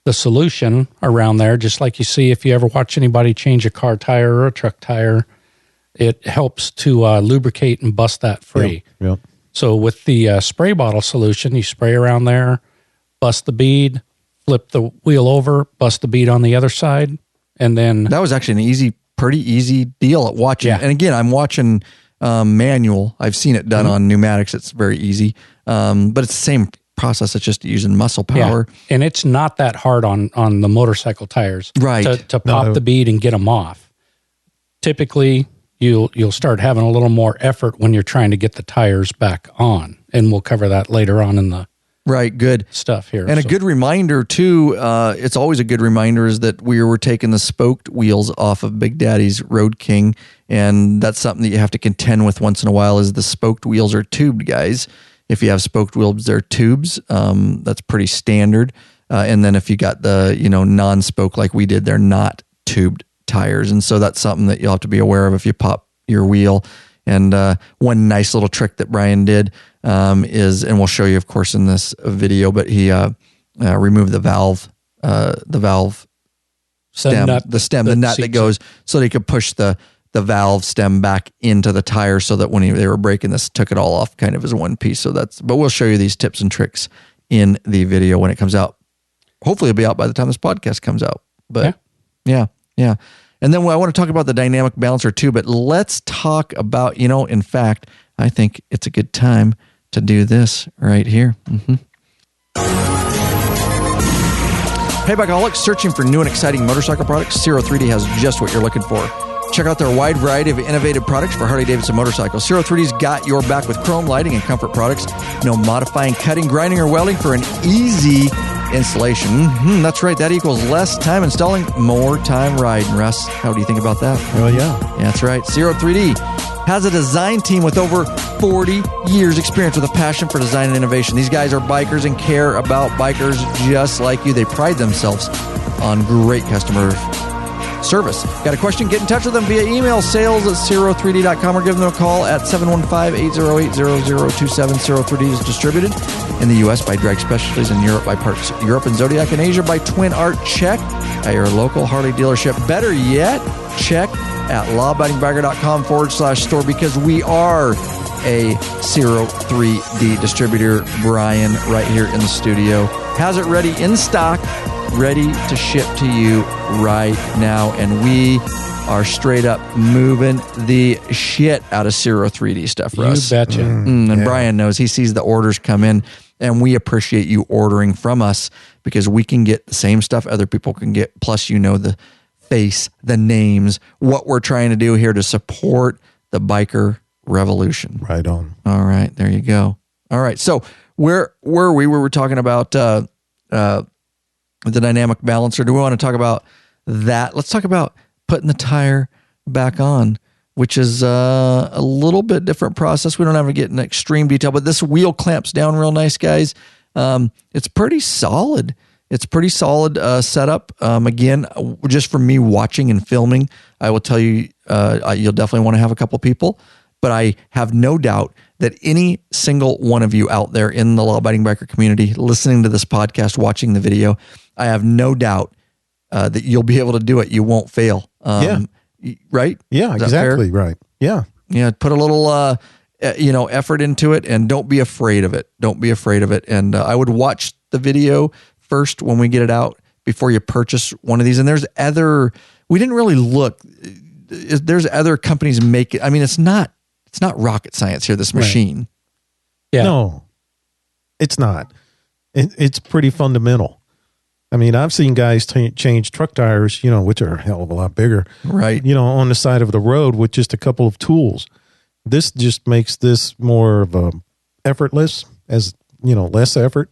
solution around there, just like you see if you ever watch anybody change a car tire or a truck tire. It helps to lubricate and bust that free. Yep. So with the spray bottle solution, you spray around there, bust the bead, flip the wheel over, bust the bead on the other side, and then That was actually an pretty easy deal at watching. Yeah. And again, I'm watching manual. I've seen it done on pneumatics. It's very easy. But it's the same process. It's just using muscle power. Yeah. And it's not that hard on the motorcycle tires, Right. To pop the bead and get them off. Typically, you'll start having a little more effort when you're trying to get the tires back on, and we'll cover that later on in the Right. Good. stuff here. And a good reminder too, it's always a good reminder, is that we were taking the spoked wheels off of Big Daddy's Road King. And that's something that you have to contend with once in a while, is the spoked wheels are tubed, guys. If you have spoked wheels, they're tubes. That's pretty standard. And then if you got the, non-spoke like we did, they're not tubed tires. And so that's something that you'll have to be aware of if you pop your wheel. And one nice little trick that Brian did is, and we'll show you, of course, in this video, but he removed the valve stem, the nut that goes, so they could push the valve stem back into the tire, so that when they were breaking this, took it all off kind of as one piece. So but we'll show you these tips and tricks in the video when it comes out. Hopefully it'll be out by the time this podcast comes out. But yeah. And then I want to talk about the dynamic balancer too, but let's talk about, in fact, I think it's a good time to do this right here. Hey, Bikeaholics, searching for new and exciting motorcycle products? Zero 3D has just what you're looking for. Check out their wide variety of innovative products for Harley-Davidson motorcycles. Zero 3D's got your back with chrome lighting and comfort products. No modifying, cutting, grinding, or welding for an easy installation. That's right. That equals less time installing, more time riding. Russ, how do you think about that? Well, yeah. That's right. Zero 3D has a design team with over 40 years experience with a passion for design and innovation. These guys are bikers and care about bikers just like you. They pride themselves on great customer service. Got a question? Get in touch with them via email, sales@zero3d.com, or give them a call at 715-808-0027. Zero 3D is distributed in the U.S. by Drag Specialties, in Europe by Parts Europe and Zodiac, in Asia by Twin Art. Check at your local Harley dealership. Better yet, check at lawabidingbiker.com/store, because we are a Zero 3D distributor. Brian right here in the studio has it ready in stock, ready to ship to you right now. And we are straight up moving the shit out of Zero 3D stuff, Russ. You betcha. And Brian knows. He sees the orders come in, and we appreciate you ordering from us, because we can get the same stuff other people can get. Plus, the face, the names, what we're trying to do here to support the biker revolution. Right on. All right, there you go. All right, so where were we? We were talking about the dynamic balancer. Do we want to talk about that? Let's talk about putting the tire back on, which is a little bit different process. We don't have to get in extreme detail, but this wheel clamps down real nice, guys. It's pretty solid. It's pretty solid setup. Again, just from me watching and filming, I will tell you, you'll definitely want to have a couple people, but I have no doubt that any single one of you out there in the law-abiding biker community listening to this podcast, watching the video, I have no doubt that you'll be able to do it. You won't fail. Right? Yeah, exactly. Right. Yeah. Yeah. Put a little, effort into it, and don't be afraid of it. Don't be afraid of it. And I would watch the video first when we get it out before you purchase one of these. And we didn't really look, there's other companies making, it's not rocket science here, this machine. Right. Yeah. No, it's not. It's pretty fundamental. I've seen guys change truck tires, which are a hell of a lot bigger, right? On the side of the road with just a couple of tools. This just makes this more of a effortless, as less effort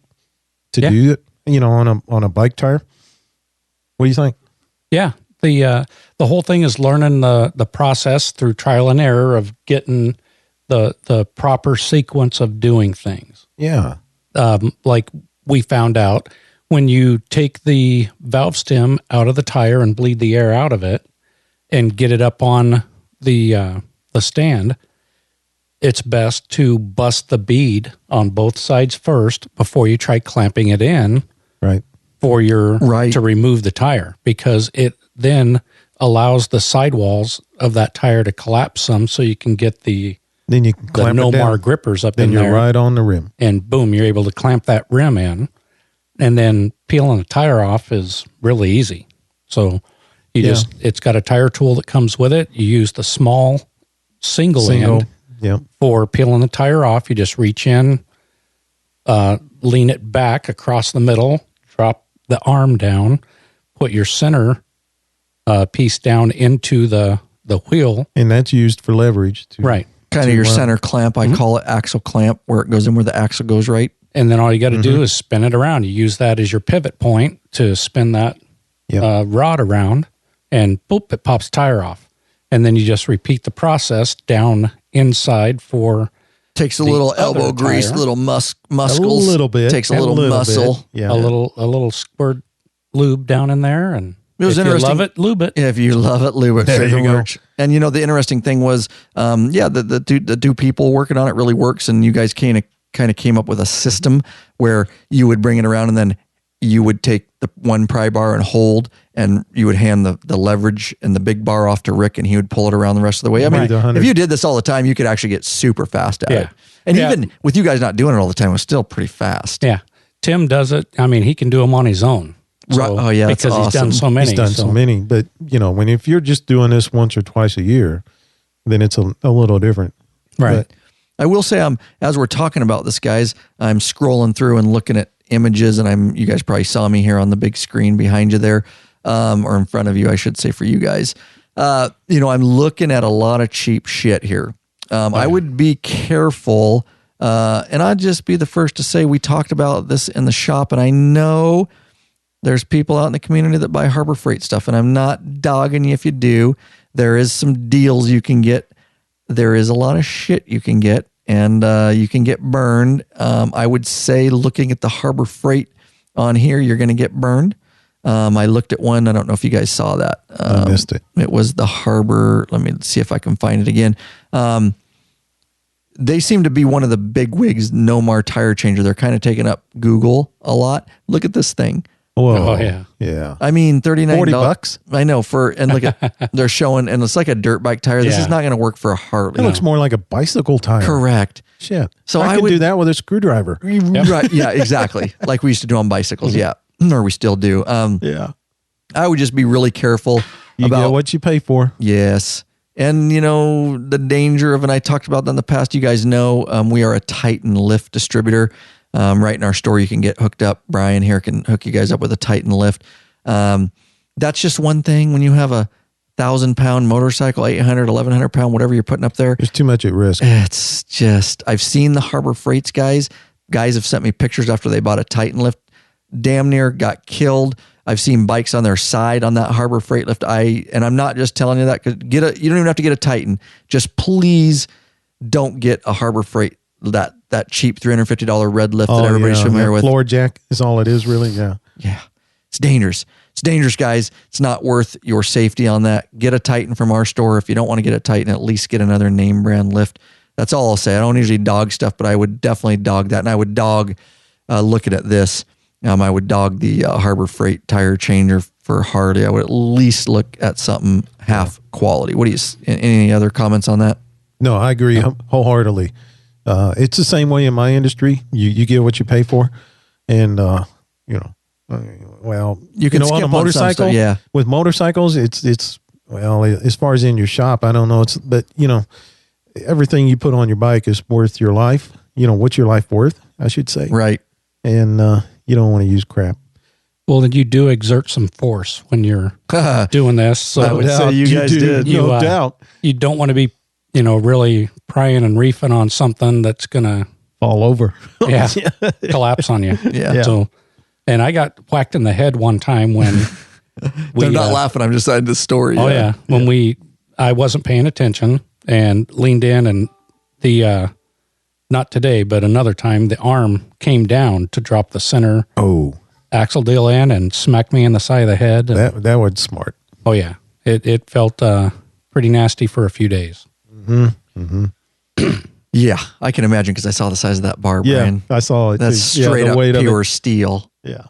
to do it, on a bike tire. What do you think? Yeah. The whole thing is learning the process through trial and error of getting the proper sequence of doing things. Yeah. Like we found out, when you take the valve stem out of the tire and bleed the air out of it and get it up on the stand, it's best to bust the bead on both sides first before you try clamping it in. Right. To remove the tire, because it then allows the sidewalls of that tire to collapse some, so you can get the clamp Nomar grippers up in there. Then you're right on the rim. And boom, you're able to clamp that rim in. And then peeling a tire off is really easy. So it's got a tire tool that comes with it. You use the small single end for peeling the tire off. You just reach in, lean it back across the middle, drop the arm down, put your center piece down into the wheel. And that's used for leverage. Right. Kind of your center clamp. I call it axle clamp, where it goes in where the axle goes right. And then all you got to do is spin it around. You use that as your pivot point to spin that rod around, and boop, it pops tire off. And then you just repeat the process down inside for... Takes a little elbow grease, a little muscles. A little bit. Takes a little muscle. Yeah. A little squirt lube down in there, and it was if interesting. You love it, lube it. Yeah, if you love it, lube it. There you go. And the interesting thing was, the two people working on it really works, and you guys kind of came up with a system where you would bring it around, and then you would take the one pry bar and hold, and you would hand the leverage and the big bar off to Rick, and he would pull it around the rest of the way. I mean, if you did this all the time, you could actually get super fast at it. And even with you guys not doing it all the time, it was still pretty fast. Yeah. Tim does it. I mean, he can do them on his own. So, right. Oh, yeah. Because he's done so many. He's done so many. But, if you're just doing this once or twice a year, then it's a little different. Right. But, I will say, as we're talking about this, guys, I'm scrolling through and looking at images, and you guys probably saw me here on the big screen behind you there, or in front of you, I should say, for you guys. I'm looking at a lot of cheap shit here. I would be careful, and I'd just be the first to say we talked about this in the shop, and I know there's people out in the community that buy Harbor Freight stuff, and I'm not dogging you if you do. There is some deals you can get. There is a lot of shit you can get, and you can get burned. I would say looking at the Harbor Freight on here, you're going to get burned. I looked at one. I don't know if you guys saw that. I missed it. It was the Harbor. Let me see if I can find it again. They seem to be one of the big wigs, No More Tire Changer. They're kind of taking up Google a lot. Look at this thing. Whoa. Oh, yeah. Yeah. I mean, $39. $40. I know and look at, they're showing, and it's like a dirt bike tire. This is not going to work for a Harley. It looks more like a bicycle tire. Correct. Shit. So I could do that with a screwdriver. Right. Yeah, exactly. Like we used to do on bicycles. Yeah. Or we still do. Yeah. I would just be really careful You about get what you pay for. Yes. And, the danger of, and I talked about that in the past, you guys know, we are a Titan lift distributor. Right in our store, you can get hooked up. Brian here can hook you guys up with a Titan lift. That's just one thing. When you have a 1,000-pound motorcycle, 800, 1,100 pound, whatever you're putting up there. There's too much at risk. It's just, I've seen the Harbor Freights guys. Guys have sent me pictures after they bought a Titan lift. Damn near got killed. I've seen bikes on their side on that Harbor Freight lift. And I'm not just telling you that, because you don't even have to get a Titan. Just please don't get a Harbor Freight, that cheap $350 red lift that everybody's familiar with. Floor jack is all it is, really. Yeah. Yeah. It's dangerous. It's dangerous, guys. It's not worth your safety on that. Get a Titan from our store. If you don't want to get a Titan, at least get another name brand lift. That's all I'll say. I don't usually dog stuff, but I would definitely dog that. And I would dog, looking at this, I would dog the Harbor Freight tire changer for Harley. I would at least look at something half quality. What do you, any other comments on that? No, I agree wholeheartedly. It's the same way in my industry. You get what you pay for. And, you can skip on a motorcycle. Yeah. With motorcycles, it's as far as in your shop, I don't know. But everything you put on your bike is worth your life. What's your life worth, I should say. Right. And, you don't want to use crap. Well, then you do exert some force when you're doing this. So I would say you guys did. No doubt. You don't want to be, really prying and reefing on something that's going to fall over. Collapse on you. Yeah. So, and I got whacked in the head one time when I'm not laughing. I'm just saying the story. Oh yeah. When I wasn't paying attention and leaned in, and the, not today, but another time, the arm came down to drop the center axle deal in and smacked me in the side of the head. And, that was smart. Oh yeah. It felt pretty nasty for a few days. Mm-hmm. Mm-hmm. Yeah, I can imagine, because I saw the size of that bar, yeah, Brian. I saw it. That's straight up pure steel. Yeah.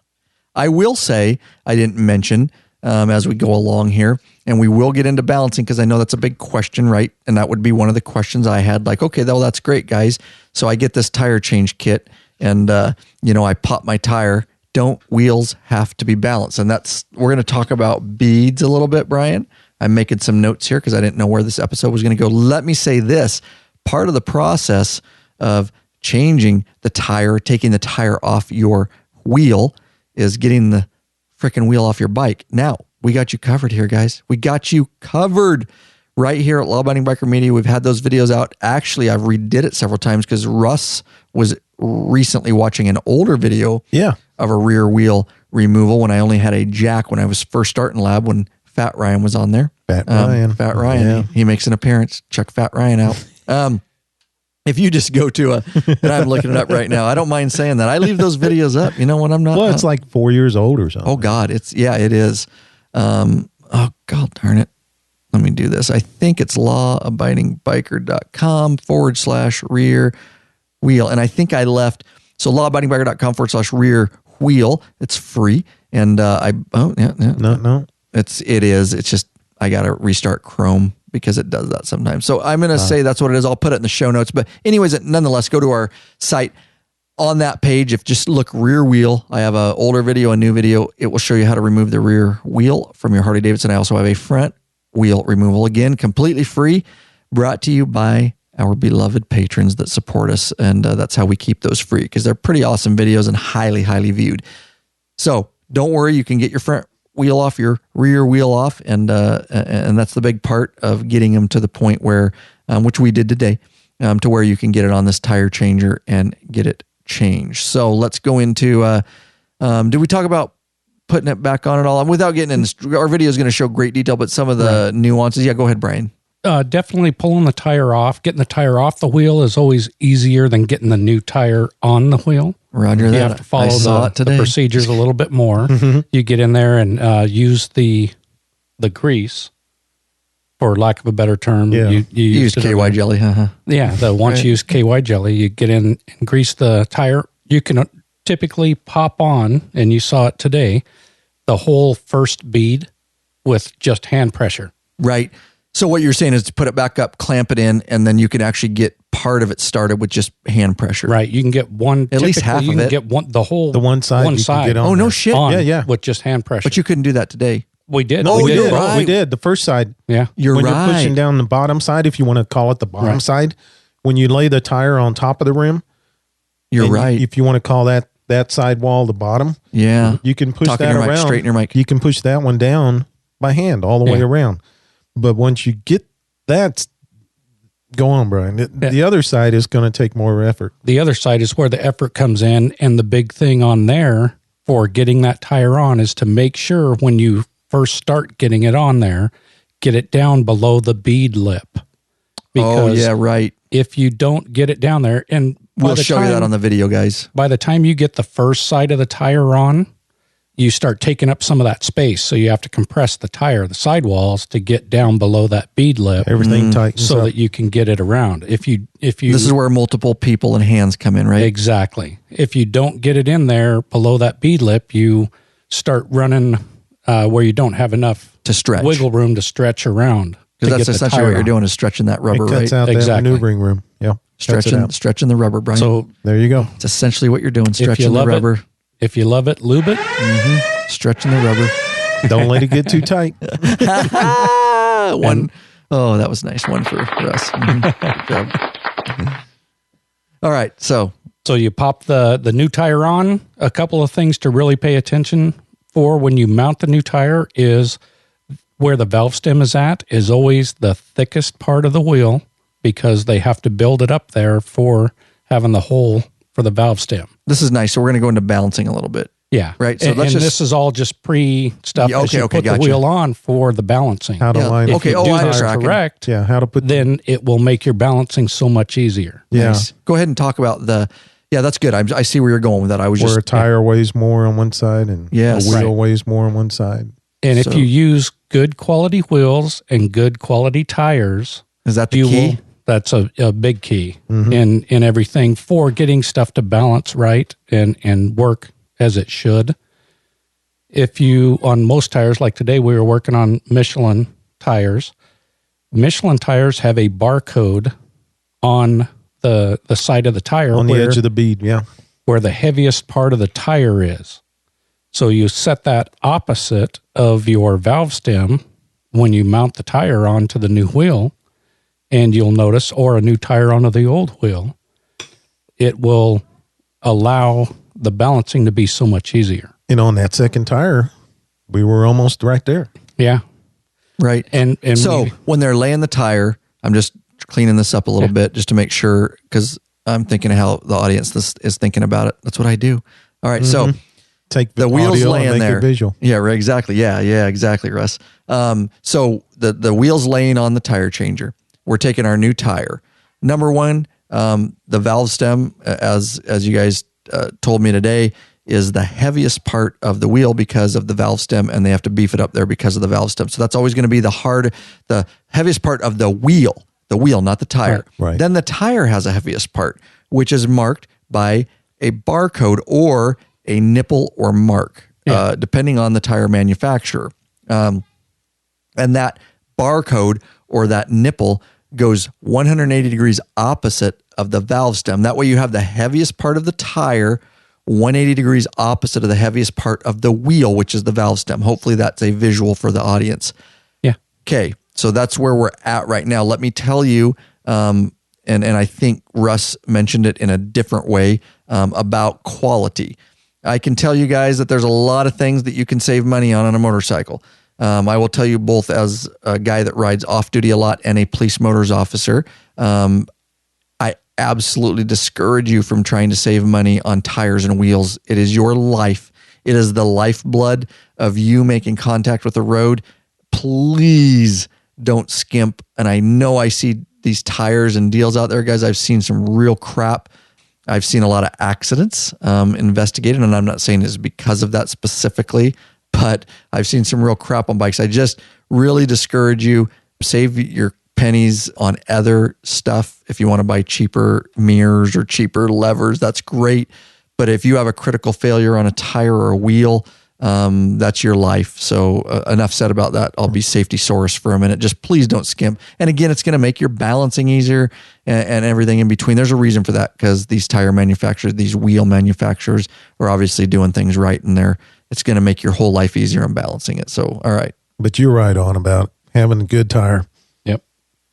I will say, I didn't mention as we go along here, and we will get into balancing, because I know that's a big question, right? And that would be one of the questions I had, like, okay, well, that's great, guys. So I get this tire change kit, and, I pop my tire, don't wheels have to be balanced? And we're going to talk about beads a little bit, Brian. I'm making some notes here because I didn't know where this episode was going to go. Let me say this. Part of the process of changing the tire, taking the tire off your wheel, is getting the freaking wheel off your bike. Now, we got you covered here, guys. We got you covered right here at Law Abiding Biker Media. We've had those videos out. Actually, I've redid it several times because Russ was recently watching an older video of a rear wheel removal when I only had a jack when I was first starting Lab, when Fat Ryan was on there. Fat Ryan. Yeah. He makes an appearance. Check Fat Ryan out. If you just go to and I'm looking it up right now. I don't mind saying that. I leave those videos up. You know when I'm not. Well, it's like 4 years old or something. Oh God. It is. Oh God darn it. Let me do this. I think it's lawabidingbiker.com/rear wheel. And I think I left, so lawabidingbiker.com/rear wheel. It's free. And No. It is. It's just, I got to restart Chrome because it does that sometimes. So I'm going to say that's what it is. I'll put it in the show notes. But anyways, nonetheless, go to our site. On that page, if just look rear wheel, I have an older video, a new video. It will show you how to remove the rear wheel from your Harley-Davidson. I also have a front wheel removal. Again, completely free, brought to you by our beloved patrons that support us. And that's how we keep those free because they're pretty awesome videos and highly, highly viewed. So don't worry, you can get your front wheel off, your rear wheel off. And that's the big part of getting them to the point where, which we did today, to where you can get it on this tire changer and get it changed. So let's go into, did we talk about putting it back on at all? Without getting into, our video is going to show great detail, but some of the nuances. Yeah, go ahead, Brian. Definitely pulling the tire off. Getting the tire off the wheel is always easier than getting the new tire on the wheel. Roger that. You have to follow the procedures a little bit more. You get in there and use the grease, for lack of a better term. Yeah. You use KY jelly. Yeah, once you use KY jelly, you get in and grease the tire. You can typically pop on, and you saw it today, the whole first bead with just hand pressure. Right. So what you're saying is to put it back up, clamp it in, and then you can actually get part of it started with just hand pressure. Right. You can get one. At least half you of can it. get the one side. One side. Get on oh, no there. shit. Yeah. With just hand pressure. But you couldn't do that today. We did. No, we did. Right. We did. The first side. Yeah. You're when right. you're pushing down the bottom side, if you want to call it the bottom side, when you lay the tire on top of the rim. You're right. If you want to call that sidewall the bottom. Yeah. You can push Talking that your mic, around. straighten your mic. You can push that one down by hand all the way around. But once you get that, go on, Brian. The other side is going to take more effort. The other side is where the effort comes in. And the big thing on there for getting that tire on is to make sure when you first start getting it on there, get it down below the bead lip. Because right. if you don't get it down there, and we'll show you that on the video, guys. By the time you get the first side of the tire on, you start taking up some of that space. So you have to compress the tire, the sidewalls, to get down below that bead lip. Everything tightens so up. that you can get it around. If you This is where multiple people and hands come in, right? Exactly. If you don't get it in there below that bead lip, you start running where you don't have enough to stretch wiggle room to stretch around. Because that's essentially what you're doing is stretching that rubber, it cuts right? out that maneuvering room. Yeah. Stretching the rubber, Brian. So there you go. It's essentially what you're doing, stretching the rubber. If you love it, lube it. Stretching the rubber. Don't let it get too tight. One. Oh, that was nice. One for Russ. Good job. All right. So you pop the new tire on. A couple of things to really pay attention for when you mount the new tire is where the valve stem is at is always the thickest part of the wheel because they have to build it up there for having the hole for the valve stem. This is nice. So we're going to go into balancing a little bit. Yeah. Right. So and this is all just stuff Yeah, as you put the wheel on for the balancing. How to line If up. you do I that understand. correct, how to put then it will make your balancing so much easier. Yeah. Nice. Go ahead and talk about that's good. I see where you're going with that. I was where just a tire weighs more on one side and Yes. a wheel Right. weighs more on one side. And So- if you use good quality wheels and good quality tires, Is that the key? That's a big key in everything for getting stuff to balance right and work as it should. If you, on most tires, like today we were working on Michelin tires. Michelin tires have a barcode on the side of the tire On the edge of the bead, yeah. where the heaviest part of the tire is. So you set that opposite of your valve stem when you mount the tire onto the new wheel, and you'll notice, or a new tire onto the old wheel, it will allow the balancing to be so much easier. And on that second tire, we were almost right there. Yeah. Right. And so when they're laying the tire, I'm just cleaning this up a little bit just to make sure, because I'm thinking of how the audience is thinking about it. That's what I do. All right. So take the wheels laying and make there. it visual. Yeah, right, exactly. Yeah, exactly, Russ. So the wheels laying on the tire changer. We're taking our new tire. Number one, the valve stem, as you guys told me today, is the heaviest part of the wheel because of the valve stem, and they have to beef it up there because of the valve stem. So that's always going to be the heaviest part of the wheel, not the tire. Right. Then the tire has a heaviest part, which is marked by a barcode or a nipple or mark, depending on the tire manufacturer. And that barcode or that nipple goes 180 degrees opposite of the valve stem. That way you have the heaviest part of the tire 180 degrees opposite of the heaviest part of the wheel, which is the valve stem. Hopefully that's a visual for the audience. Yeah. Okay. So that's where we're at right now. Let me tell you, and I think Russ mentioned it in a different way, about quality. I can tell you guys that there's a lot of things that you can save money on a motorcycle. I will tell you both as a guy that rides off duty a lot and a police motors officer. I absolutely discourage you from trying to save money on tires and wheels. It is your life. It is the lifeblood of you making contact with the road. Please don't skimp. And I know I see these tires and deals out there, guys. I've seen some real crap. I've seen a lot of accidents investigated, and I'm not saying it's because of that specifically, but I've seen some real crap on bikes. I just really discourage you. Save your pennies on other stuff. If you want to buy cheaper mirrors or cheaper levers, that's great. But if you have a critical failure on a tire or a wheel, that's your life. So enough said about that. I'll be safety source for a minute. Just please don't skimp. And again, it's going to make your balancing easier and everything in between. There's a reason for that, because these tire manufacturers, these wheel manufacturers are obviously doing things right, and it's going to make your whole life easier on balancing it. So, all right. But you're right on about having a good tire. Yep.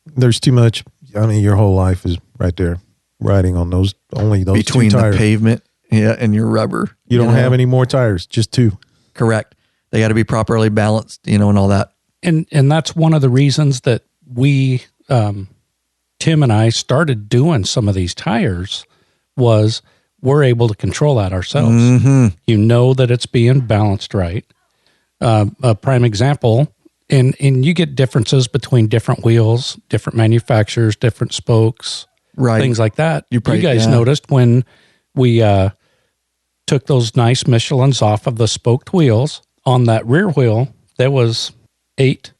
There's too much. I mean, your whole life is right there riding on those between two tires. The pavement, and your rubber. You don't have any more tires, just two. Correct. They got to be properly balanced, and all that. And that's one of the reasons that we, Tim and I, started doing some of these tires, was we're able to control that ourselves. Mm-hmm. You know that it's being balanced right. A prime example, and you get differences between different wheels, different manufacturers, different spokes, right? Things like that. You guys noticed when we took those nice Michelins off of the spoked wheels, on that rear wheel, there was 8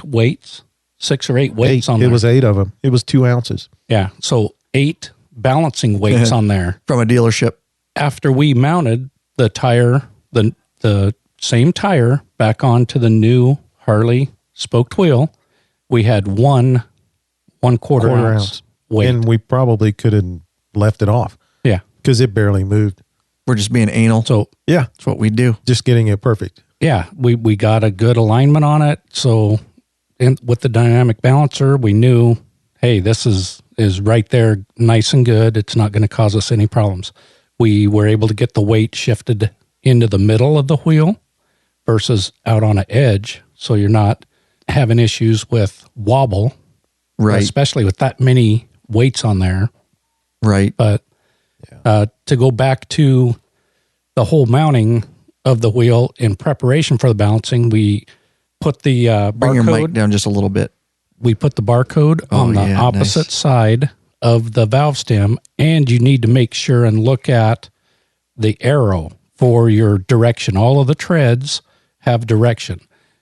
weights, 6 or 8 weights on there. It was 8 of them. It was 2 ounces. Yeah. So 8 balancing weights on there. From a dealership. After we mounted the tire, the same tire back onto the new Harley spoked wheel, we had one quarter ounce weight. And we probably could have left it off. Yeah. Because it barely moved. We're just being anal. So yeah, that's what we do. Just getting it perfect. Yeah. We got a good alignment on it. So with the dynamic balancer, we knew, hey, this is right there, nice and good. It's not going to cause us any problems. We were able to get the weight shifted into the middle of the wheel versus out on an edge. So you're not having issues with wobble. Right. Especially with that many weights on there. Right. But to go back to the whole mounting of the wheel in preparation for the balancing, we put the barcode. Bring your mic down just a little bit. We put the barcode on the opposite side of the valve stem, and you need to make sure and look at the arrow for your direction. All of the treads have direction.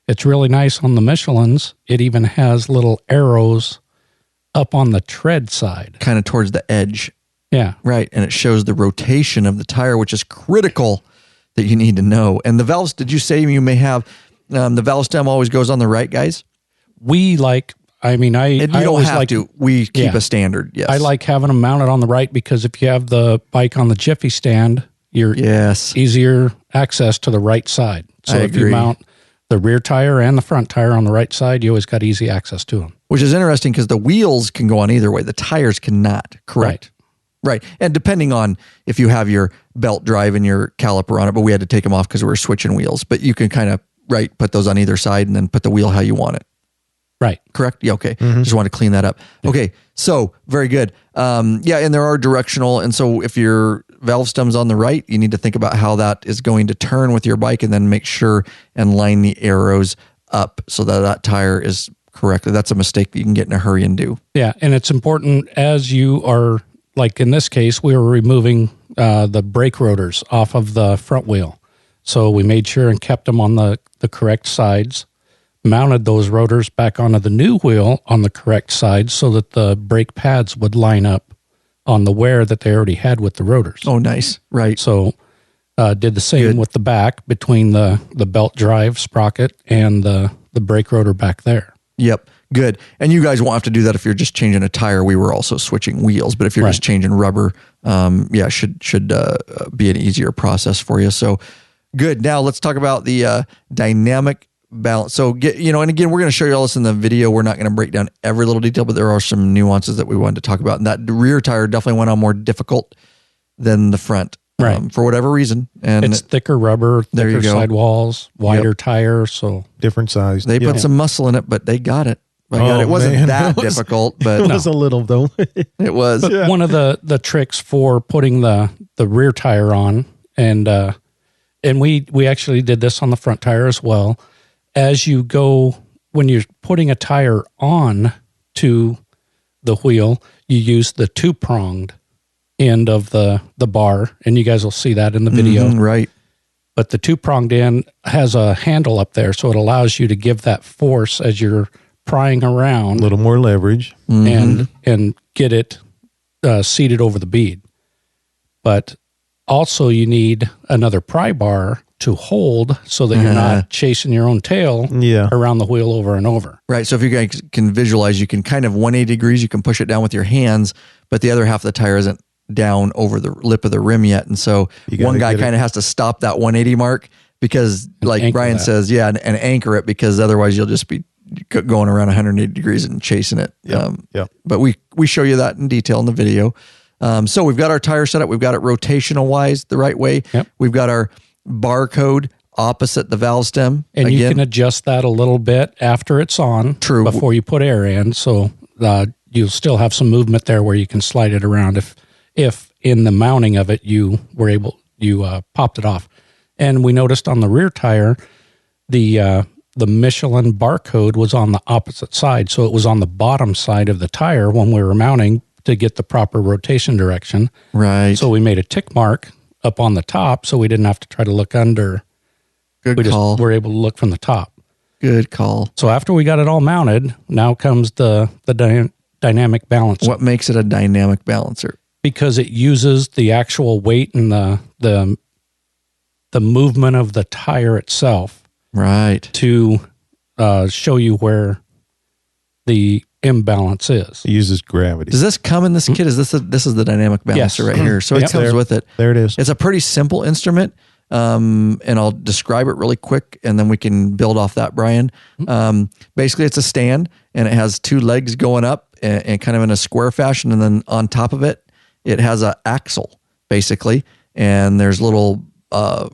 It's really nice on the Michelins. It even has little arrows up on the tread side. Kind of towards the edge. Yeah. Right. And it shows the rotation of the tire, which is critical that you need to know. And the valves, did you say you may have, the valve stem always goes on the right, guys? We like, I mean, you don't have to. We keep a standard, yes. I like having them mounted on the right because if you have the bike on the Jiffy stand, you're easier access to the right side. So if you mount the rear tire and the front tire on the right side, you always got easy access to them. Which is interesting because the wheels can go on either way. The tires cannot, correct? Right. And depending on if you have your belt drive and your caliper on it, but we had to take them off because we were switching wheels. But you can kind of, put those on either side and then put the wheel how you want it. Right. Correct? Yeah, okay. Just want to clean that up. Okay, so very good. And there are directional. And so if your valve stem's on the right, you need to think about how that is going to turn with your bike and then make sure and line the arrows up so that tire is correctly. That's a mistake that you can get in a hurry and do. Yeah, and it's important as you are, like in this case, we were removing the brake rotors off of the front wheel. So we made sure and kept them on the correct sides, mounted those rotors back onto the new wheel on the correct side so that the brake pads would line up on the wear that they already had with the rotors. Oh, nice. Right. So did the same with the back between the belt drive sprocket and the brake rotor back there. Yep. Good. And you guys won't have to do that if you're just changing a tire. We were also switching wheels, but if you're just changing rubber, should be an easier process for you. So good. Now let's talk about the dynamic balance. So and again, we're going to show you all this in the video. We're not going to break down every little detail, but there are some nuances that we wanted to talk about. And that rear tire definitely went on more difficult than the front. For whatever reason. And it's thicker rubber, thicker sidewalls, wider tire. So different size. They put some muscle in it, but they got it. It wasn't that difficult, but it was a little though. It was. But one of the tricks for putting the rear tire on, and we actually did this on the front tire as well. As you go, when you're putting a tire on to the wheel, you use the 2-pronged end of the bar, and you guys will see that in the video. Right. But the 2-pronged end has a handle up there, so it allows you to give that force as you're prying around. A little more leverage. And get it seated over the bead. But also you need another pry bar to hold so that you're not chasing your own tail around the wheel over and over. Right. So if you guys can visualize, you can kind of 180 degrees, you can push it down with your hands, but the other half of the tire isn't down over the lip of the rim yet. And so one guy kind of has to stop that 180 mark because like Brian says, and anchor it, because otherwise you'll just be going around 180 degrees and chasing it. But we show you that in detail in the video. So we've got our tire set up. We've got it rotational wise the right way. Yep. We've got our barcode opposite the valve stem. And you can adjust that a little bit after it's on. True. Before you put air in. So you'll still have some movement there where you can slide it around if in the mounting of it you popped it off. And we noticed on the rear tire, the Michelin barcode was on the opposite side. So it was on the bottom side of the tire when we were mounting to get the proper rotation direction. Right. So we made a tick mark up on the top so we didn't have to try to look under. Good call. Just were able to look from the top. Good call. So after we got it all mounted, now comes the dynamic balancer. What makes it a dynamic balancer? Because it uses the actual weight and the movement of the tire itself, right, to show you where the imbalance is. It uses gravity. Does this come in this kit? Is this is the dynamic balancer right here? So it comes with it. There it is. It's a pretty simple instrument, and I'll describe it really quick, and then we can build off that, Brian. Basically, it's a stand, and it has 2 legs going up and kind of in a square fashion, and then on top of it, it has an axle, basically, and there's little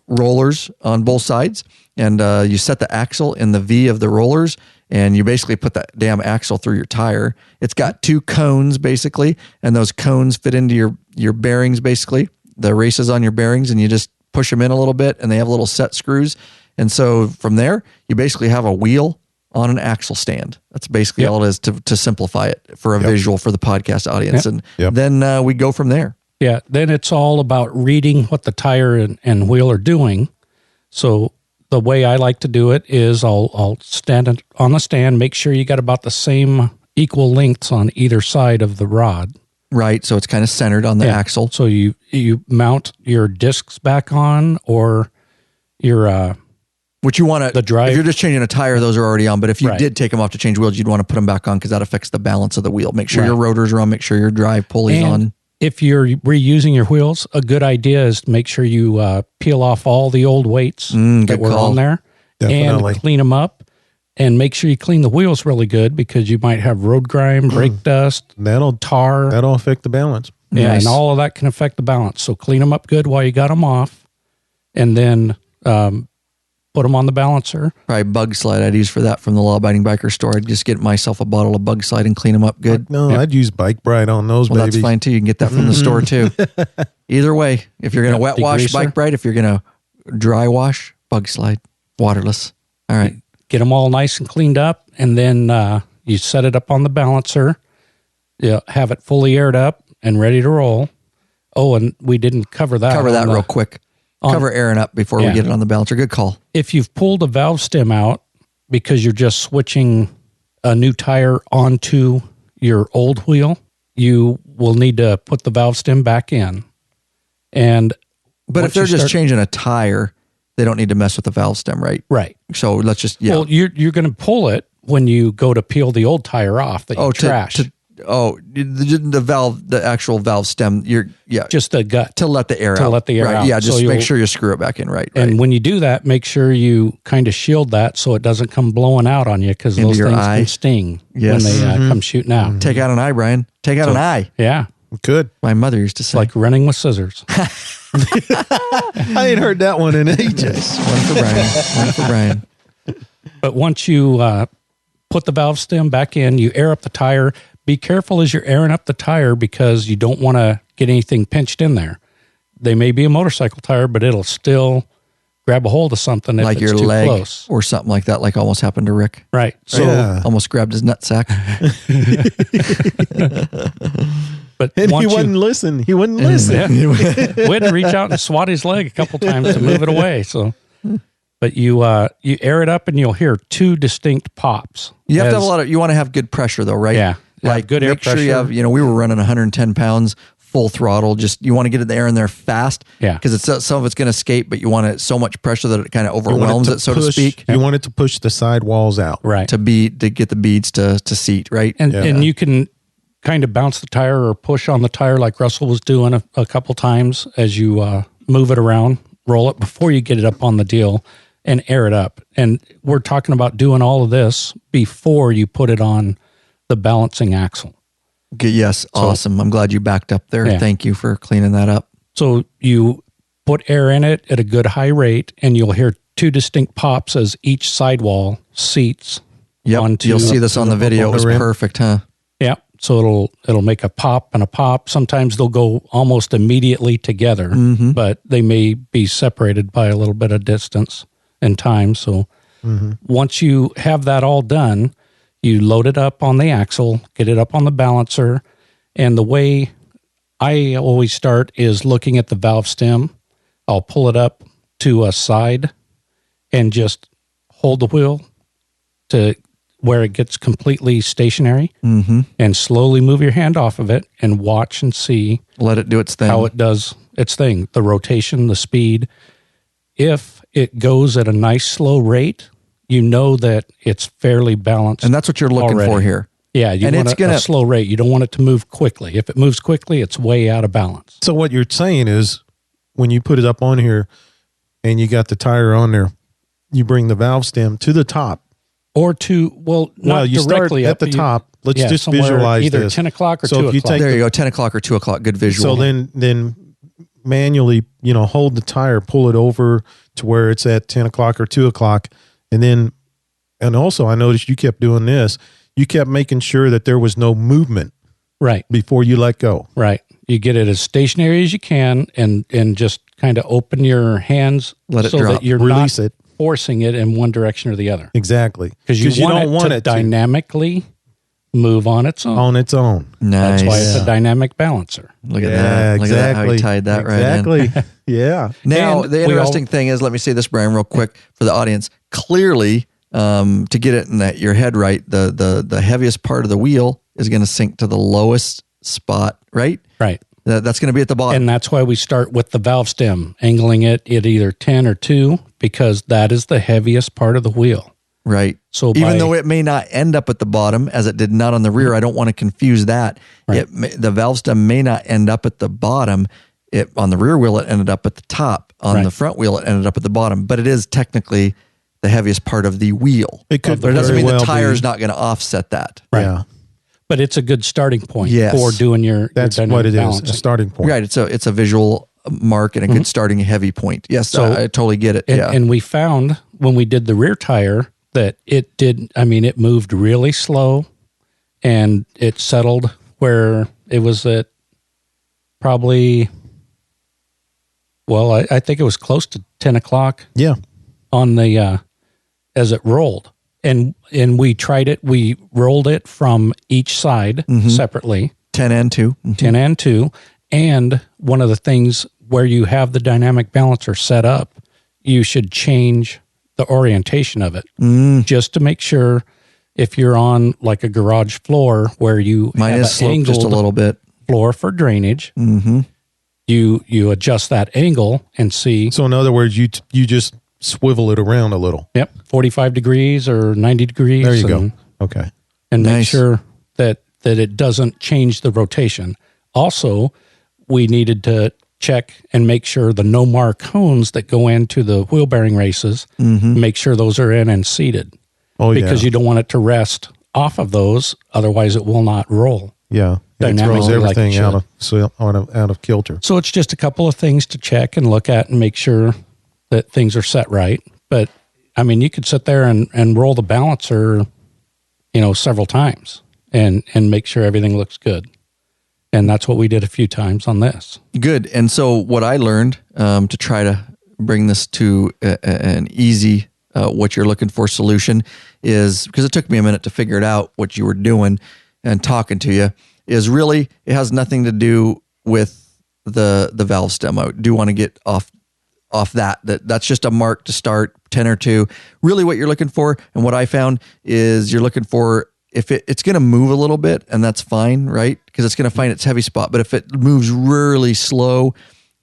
rollers on both sides, and you set the axle in the V of the rollers, and you basically put that damn axle through your tire. It's got 2 cones, basically, and those cones fit into your bearings, basically, the races on your bearings, and you just push them in a little bit, and they have little set screws. And so from there, you basically have a wheel on an axle stand. That's basically all it is to simplify it for a visual for the podcast audience. And then we go from there. Yeah, then it's all about reading what the tire and wheel are doing. So the way I like to do it is I'll stand it on the stand, make sure you got about the same equal lengths on either side of the rod. Right, so it's kind of centered on the axle. So you mount your discs back on, or your which you want to, the drive. If you're just changing a tire, those are already on. But if you did take them off to change wheels, you'd want to put them back on because that affects the balance of the wheel. Make sure your rotors are on. Make sure your drive pulley's on. If you're reusing your wheels, a good idea is to make sure you peel off all the old weights that were on there Definitely. and clean them up. And make sure you clean the wheels really good because you might have road grime, brake dust, tar. That'll affect the balance. Yeah, Nice. and all of that can affect the balance. So clean them up good while you got them off, and then put them on the balancer. Probably Bug Slide I'd use for that from the Law Abiding Biker store. I'd just get myself a bottle of Bug Slide and clean them up good. No, I'd use Bike Brite on those, Well, baby. that's fine too. You can get that from the store too. Either way, if you're going to wet wash degreaser. Bike Brite, if you're going to dry wash, Bug Slide, waterless. All right. Get them all nice and cleaned up, and then you set it up on the balancer. You have it fully aired up and ready to roll. Oh, and we didn't cover that. Cover that real quick. Cover airing up before we get it on the balancer. Good call. If you've pulled a valve stem out because you're just switching a new tire onto your old wheel, you will need to put the valve stem back in. But if they're just changing a tire, they don't need to mess with the valve stem, right? Right. So let's just, Well, you're going to pull it when you go to peel the old tire off that you trashed. The valve, the actual valve stem, Just the gut. to let the air out. To let the air right. out. Yeah, just So make sure you screw it back in right. And when you do that, make sure you kind of shield that so it doesn't come blowing out on you because Into those your things eye. can sting Yes. when they come shooting out. Take out an eye, Brian. Take out an eye. Yeah. Good. My mother used to say. Like running with scissors. I ain't heard that one in ages. One for Brian. One for Brian. But once you put the valve stem back in, you air up the tire. Be careful as you're airing up the tire because you don't want to get anything pinched in there. They may be a motorcycle tire, but it'll still grab a hold of something if Like it's your too leg close. or something like that, like almost happened to Rick. Right. So, Yeah. Almost grabbed his nutsack. but And he once wouldn't listen. He wouldn't listen. we had to reach out and swat his leg a couple times to move it away. So, but you air it up and you'll hear two distinct pops. You have to have you want to have good pressure though, right? Yeah. Like good air make sure you pressure. have, we were running 110 pounds full throttle. Just, you want to get the air in there fast. Yeah. Because some of it's going to escape, but you want it so much pressure that it kind of overwhelms it, so to speak. You want it to push the side walls out. Right. To get the beads to seat, right? And you can kind of bounce the tire or push on the tire like Russell was doing a couple times as you move it around, roll it before you get it up on the deal and air it up. And we're talking about doing all of this before you put it on the balancing axle. Okay, yes, awesome. I'm glad you backed up there. Yeah. Thank you for cleaning that up. So you put air in it at a good high rate and you'll hear two distinct pops as each sidewall seats. Yep, onto you'll see this on the video. It was rim. perfect, huh? Yeah. So it'll make a pop and a pop. Sometimes they'll go almost immediately together, but they may be separated by a little bit of distance and time. So once you have that all done, you load it up on the axle, get it up on the balancer. And the way I always start is looking at the valve stem. I'll pull it up to a side and just hold the wheel to where it gets completely stationary and slowly move your hand off of it and watch and see Let it do its thing. how it does its thing, the rotation, the speed. If it goes at a nice slow rate, you know that it's fairly balanced. And that's what you're looking already. for here. Yeah, you And want it's a gonna- slow rate. You don't want it to move quickly. If it moves quickly, it's way out of balance. So what you're saying is when you put it up on here and you got the tire on there, you bring the valve stem to the top. Or not you start directly at up, the you- top. Let's just somewhere visualize either this. 10 o'clock or So 2 if you o'clock. take There you go, 10 o'clock or 2 o'clock. Good visual. So then manually, hold the tire, pull it over to where it's at 10 o'clock or 2 o'clock. And also I noticed you kept doing this. You kept making sure that there was no movement Right. before you let go. Right. You get it as stationary as you can and just kind of open your hands Let it so drop. that you're Release not it. forcing it in one direction or the other. Exactly. Because you don't want want it it to dynamically move on its own. on its own. Nice. That's why it's a dynamic balancer. Look at that. Look at that, how you tied that right in. Exactly. Yeah. Now, And the we interesting thing is, let me say this, Brian, real quick for the audience. Clearly, to get it in your head right, the heaviest part of the wheel is going to sink to the lowest spot, right? Right. That's going to be at the bottom. And that's why we start with the valve stem, angling it at either 10 or 2, because that is the heaviest part of the wheel. Right. So even though it may not end up at the bottom as it did not on the rear, I don't want to confuse that. Right. The valve stem may not end up at the bottom. On the rear wheel, it ended up at the top. On the front wheel, it ended up at the bottom. But it is technically the heaviest part of the wheel. It could, but it doesn't very mean the well tire is be. not going to offset that. Right. Yeah, But it's a good starting point Yes. for doing your that's dynamic what it is. balancing. A starting point. Right. It's a visual mark and a good starting heavy point. Yes, So- I totally get it. And, yeah. and we found when we did the rear tire that it moved really slow and it settled where it was at probably, I think it was close to 10 o'clock Yeah. on the, as it rolled. And we tried it. We rolled it from each side separately, 10 and 2. 10 and 2. And one of the things where you have the dynamic balancer set up, you should change the orientation of it just to make sure if you're on like a garage floor where you Mine have is an sloped just a angled little bit. floor for drainage, you adjust that angle and see, So in other words, you just swivel it around a little. 45 degrees or 90 degrees. There you and, go. Okay. And make Nice. sure that it doesn't change the rotation. Also, we needed to check and make sure the no-mar cones that go into the wheel bearing races, make sure those are in and seated. Oh, Because yeah. you don't want it to rest off of those, otherwise it will not roll. Yeah. It Dynamically throws like it everything should. out of kilter. So it's just a couple of things to check and look at and make sure that things are set right. But I mean, you could sit there and roll the balancer, several times and make sure everything looks good. And that's what we did a few times on this. Good. And so what I learned to try to bring this to an easy, what you're looking for solution is, because it took me a minute to figure it out, what you were doing and talking to you, is really, it has nothing to do with the valve stem. I do want to get off that's just a mark to start, 10 or 2. Really what you're looking for, and what I found is you're looking for, if it's going to move a little bit, and that's fine, right? Because it's going to find its heavy spot. But if it moves really slow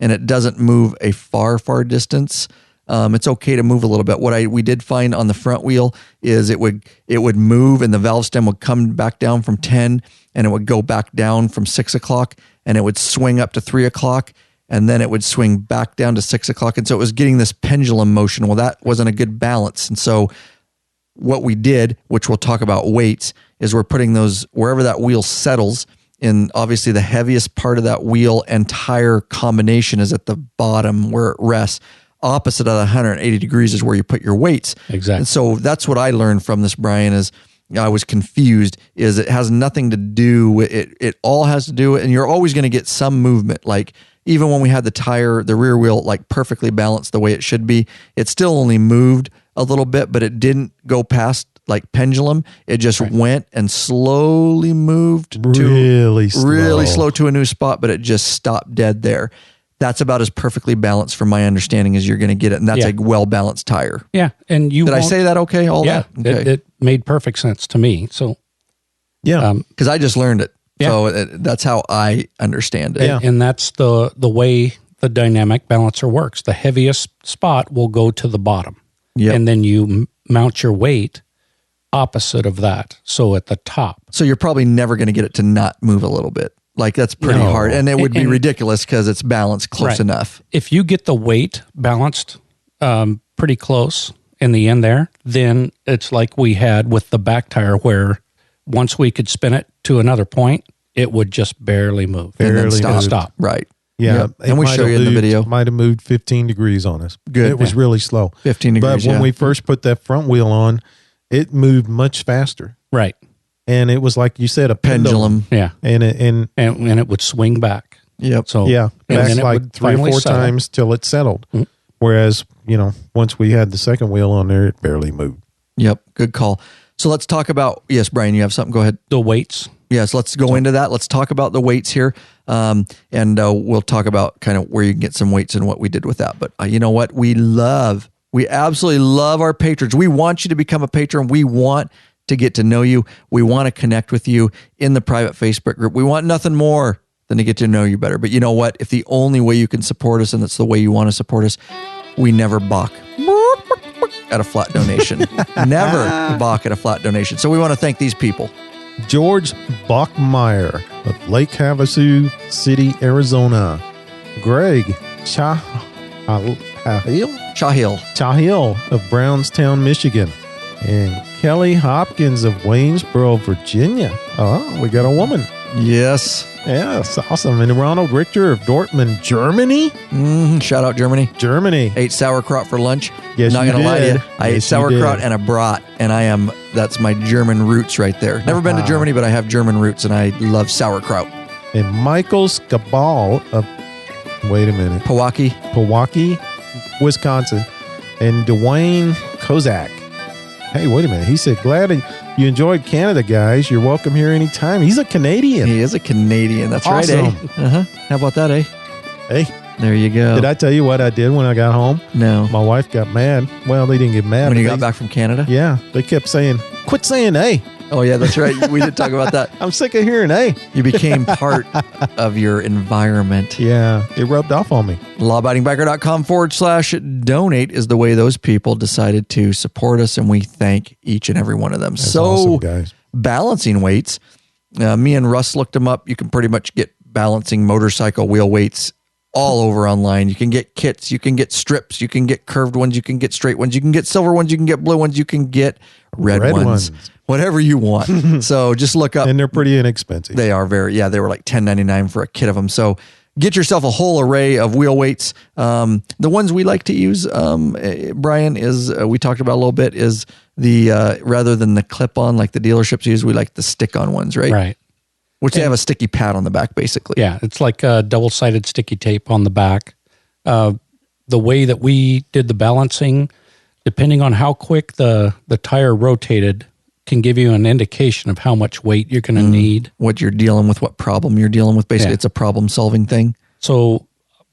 and it doesn't move a far distance, it's okay to move a little bit. What we did find on the front wheel is it would move and the valve stem would come back down from 10 and it would go back down from 6 o'clock and it would swing up to 3 o'clock and then it would swing back down to 6 o'clock. And so it was getting this pendulum motion. Well, that wasn't a good balance. And so what we did, which we'll talk about weights, is we're putting those wherever that wheel settles. In obviously the heaviest part of that wheel and tire combination is at the bottom where it rests. Opposite of the 180 degrees is where you put your weights. Exactly. And so that's what I learned from this, Brian, is I was confused, is it has nothing to do with it. It all has to do with, and you're always going to get some movement. Like even when we had the rear wheel, like perfectly balanced the way it should be, it still only moved a little bit, but it didn't go past like pendulum. It just went and slowly moved Really slow to a new spot, but it just stopped dead there. That's about as perfectly balanced from my understanding as you're going to get it. And that's a well-balanced tire. Yeah. And Did I say that okay? Yeah. That? Okay. It made perfect sense to me. So, Yeah. Because I just learned it. Yeah. So that's how I understand it. Yeah. and that's the way the dynamic balancer works. The heaviest spot will go to the bottom. Yep. And then you mount your weight opposite of that. So at the top. So you're probably never going to get it to not move a little bit. Like that's pretty No. hard. And it would be And- ridiculous because it's balanced close Right. enough. If you get the weight balanced pretty close in the end there, then it's like we had with the back tire where once we could spin it to another point, it would just barely move. And then Barely stop. moved. Stop. Right. Yeah. Yep. And we might show have you in the moved- video. Might have moved 15 degrees on us. Good. It was really slow. 15 degrees, But when yeah. we first put that front wheel on, it moved much faster. Right. And it was like you said, a pendulum. Yeah. And And it would swing back. Yep. So yeah, and back then it like would 3 or finally 4 settle. times till it settled. Whereas, once we had the second wheel on there, it barely moved. Yep. Good call. So let's talk about, yes, Brian, you have something? Go ahead. The weights. Yes, let's go into that. Let's talk about the weights here. And we'll talk about kind of where you can get some weights and what we did with that. But you know what? We absolutely love our patrons. We want you to become a patron. We want to get to know you. We want to connect with you in the private Facebook group. We want nothing more than to get to know you better. But you know what? If the only way you can support us and it's the way you want to support us, we never balk at a flat donation. Never balk at a flat donation. So we want to thank these people. George Bachmeyer of Lake Havasu City, Arizona. Greg Chahil of Brownstown, Michigan. And Kelly Hopkins of Waynesboro, Virginia. Oh, we got a woman. Yes. Yeah, that's awesome. And Ronald Richter of Dortmund, Germany. Shout out Germany. Ate sauerkraut for lunch. Yes, Not you gonna lie to did. you. I ate Yes, you sauerkraut did. and a brat, and that's my German roots right there. Never been to Germany, but I have German roots, and I love sauerkraut. And Michael Skabal of, wait a minute, Pewaukee, Wisconsin. And Dwayne Kozak. Hey, wait a minute. He said, glad you enjoyed Canada, guys. You're welcome here anytime. He's a Canadian. He is a Canadian. That's Awesome. right, eh? How about that, eh? Hey, There you go. did I tell you what I did when I got home? No. My wife got mad. Well, they didn't get mad. When you but got back from Canada? Yeah, they kept saying, quit saying hey. Oh, yeah, that's right. We did talk about that. I'm sick of hearing hey. You became part of your environment. Yeah, it rubbed off on me. Lawabidingbiker.com/donate is the way those people decided to support us, and we thank each and every one of them. That's awesome, guys. Balancing weights, me and Russ looked them up. You can pretty much get balancing motorcycle wheel weights all over online. You can get kits, you can get strips, you can get curved ones, you can get straight ones, you can get silver ones, you can get blue ones, you can get red ones. Whatever you want. So just look up. And they're pretty inexpensive. They are they were like $10.99 for a kit of them. So get yourself a whole array of wheel weights. The ones we like to use, Brian, is we talked about a little bit, is the rather than the clip-on like the dealerships use, we like the stick-on ones, right? Right. Which they have a sticky pad on the back, basically. Yeah, it's like a double-sided sticky tape on the back. The way that we did the balancing, depending on how quick the tire rotated, can give you an indication of how much weight you're going to need. What you're dealing with, what problem you're dealing with. Basically, It's a problem-solving thing. So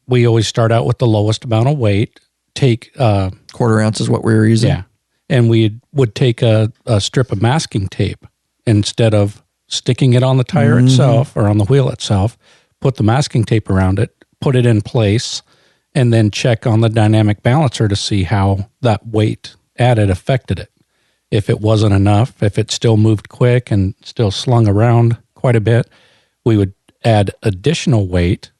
we always start out with the lowest amount of weight, take... quarter ounce is what we were using. Yeah, and we would take a strip of masking tape instead of sticking it on the tire itself or on the wheel itself, put the masking tape around it, put it in place, and then check on the dynamic balancer to see how that weight added affected it. If it wasn't enough, if it still moved quick and still slung around quite a bit, we would add additional weight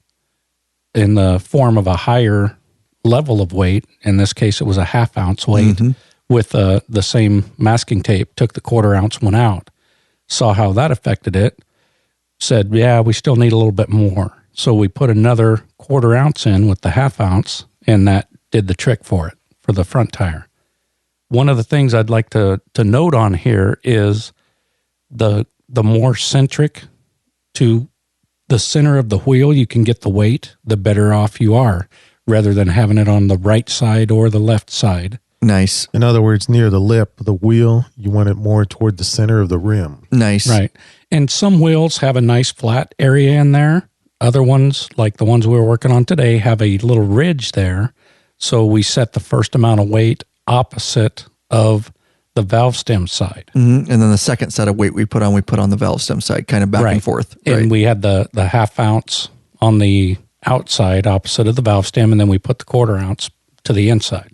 in the form of a higher level of weight. In this case, it was a 1/2 ounce weight with the same masking tape, took the 1/4 ounce one out, saw how that affected it, said, yeah, we still need a little bit more. So we put another 1/4 ounce in with the 1/2 ounce, and that did the trick for it, for the front tire. One of the things I'd like to note on here is the more centric to the center of the wheel you can get the weight, the better off you are, rather than having it on the right side or the left side. Nice. In other words, near the lip of the wheel, you want it more toward the center of the rim. Nice. Right. And some wheels have a nice flat area in there. Other ones, like the ones we were working on today, have a little ridge there. So we set the first amount of weight opposite of the valve stem side. And then the second set of weight we put on the valve stem side, kind of back and forth. Right. And we had the 1/2 ounce on the outside opposite of the valve stem, and then we put the 1/4 ounce to the inside.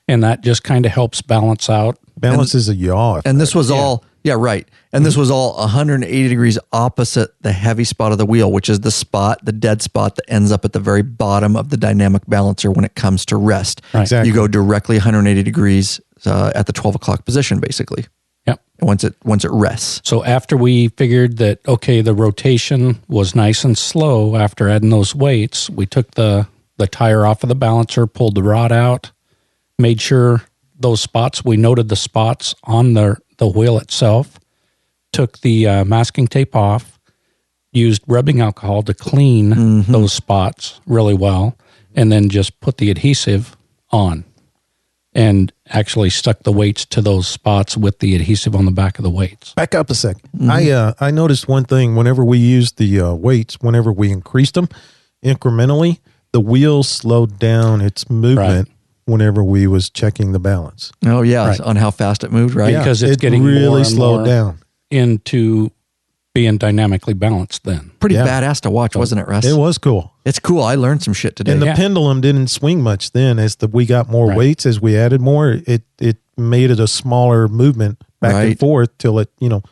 And that just kind of helps balance out. Balances a yaw. And this was all, right. And this was all 180 degrees opposite the heavy spot of the wheel, which is the dead spot that ends up at the very bottom of the dynamic balancer when it comes to rest. Right. Exactly. You go directly 180 degrees at the 12 o'clock position, basically. Yep. Once it rests. So after we figured that, okay, the rotation was nice and slow after adding those weights, we took the tire off of the balancer, pulled the rod out, made sure those spots, we noted the spots on the wheel itself, took the masking tape off, used rubbing alcohol to clean those spots really well, and then just put the adhesive on and actually stuck the weights to those spots with the adhesive on the back of the weights. Back up a second. I noticed one thing. Whenever we used the weights, whenever we increased them incrementally, the wheel slowed down its movement whenever we was checking the balance. Oh, yeah. On how fast it moved, right? Yeah, Because it's it getting really more and slowed more down. into being dynamically balanced then. Pretty badass to watch, wasn't it, Russ? It was cool. It's cool. I learned some shit today. And the pendulum didn't swing much then. As we got more weights, as we added more, it made it a smaller movement back and forth till it,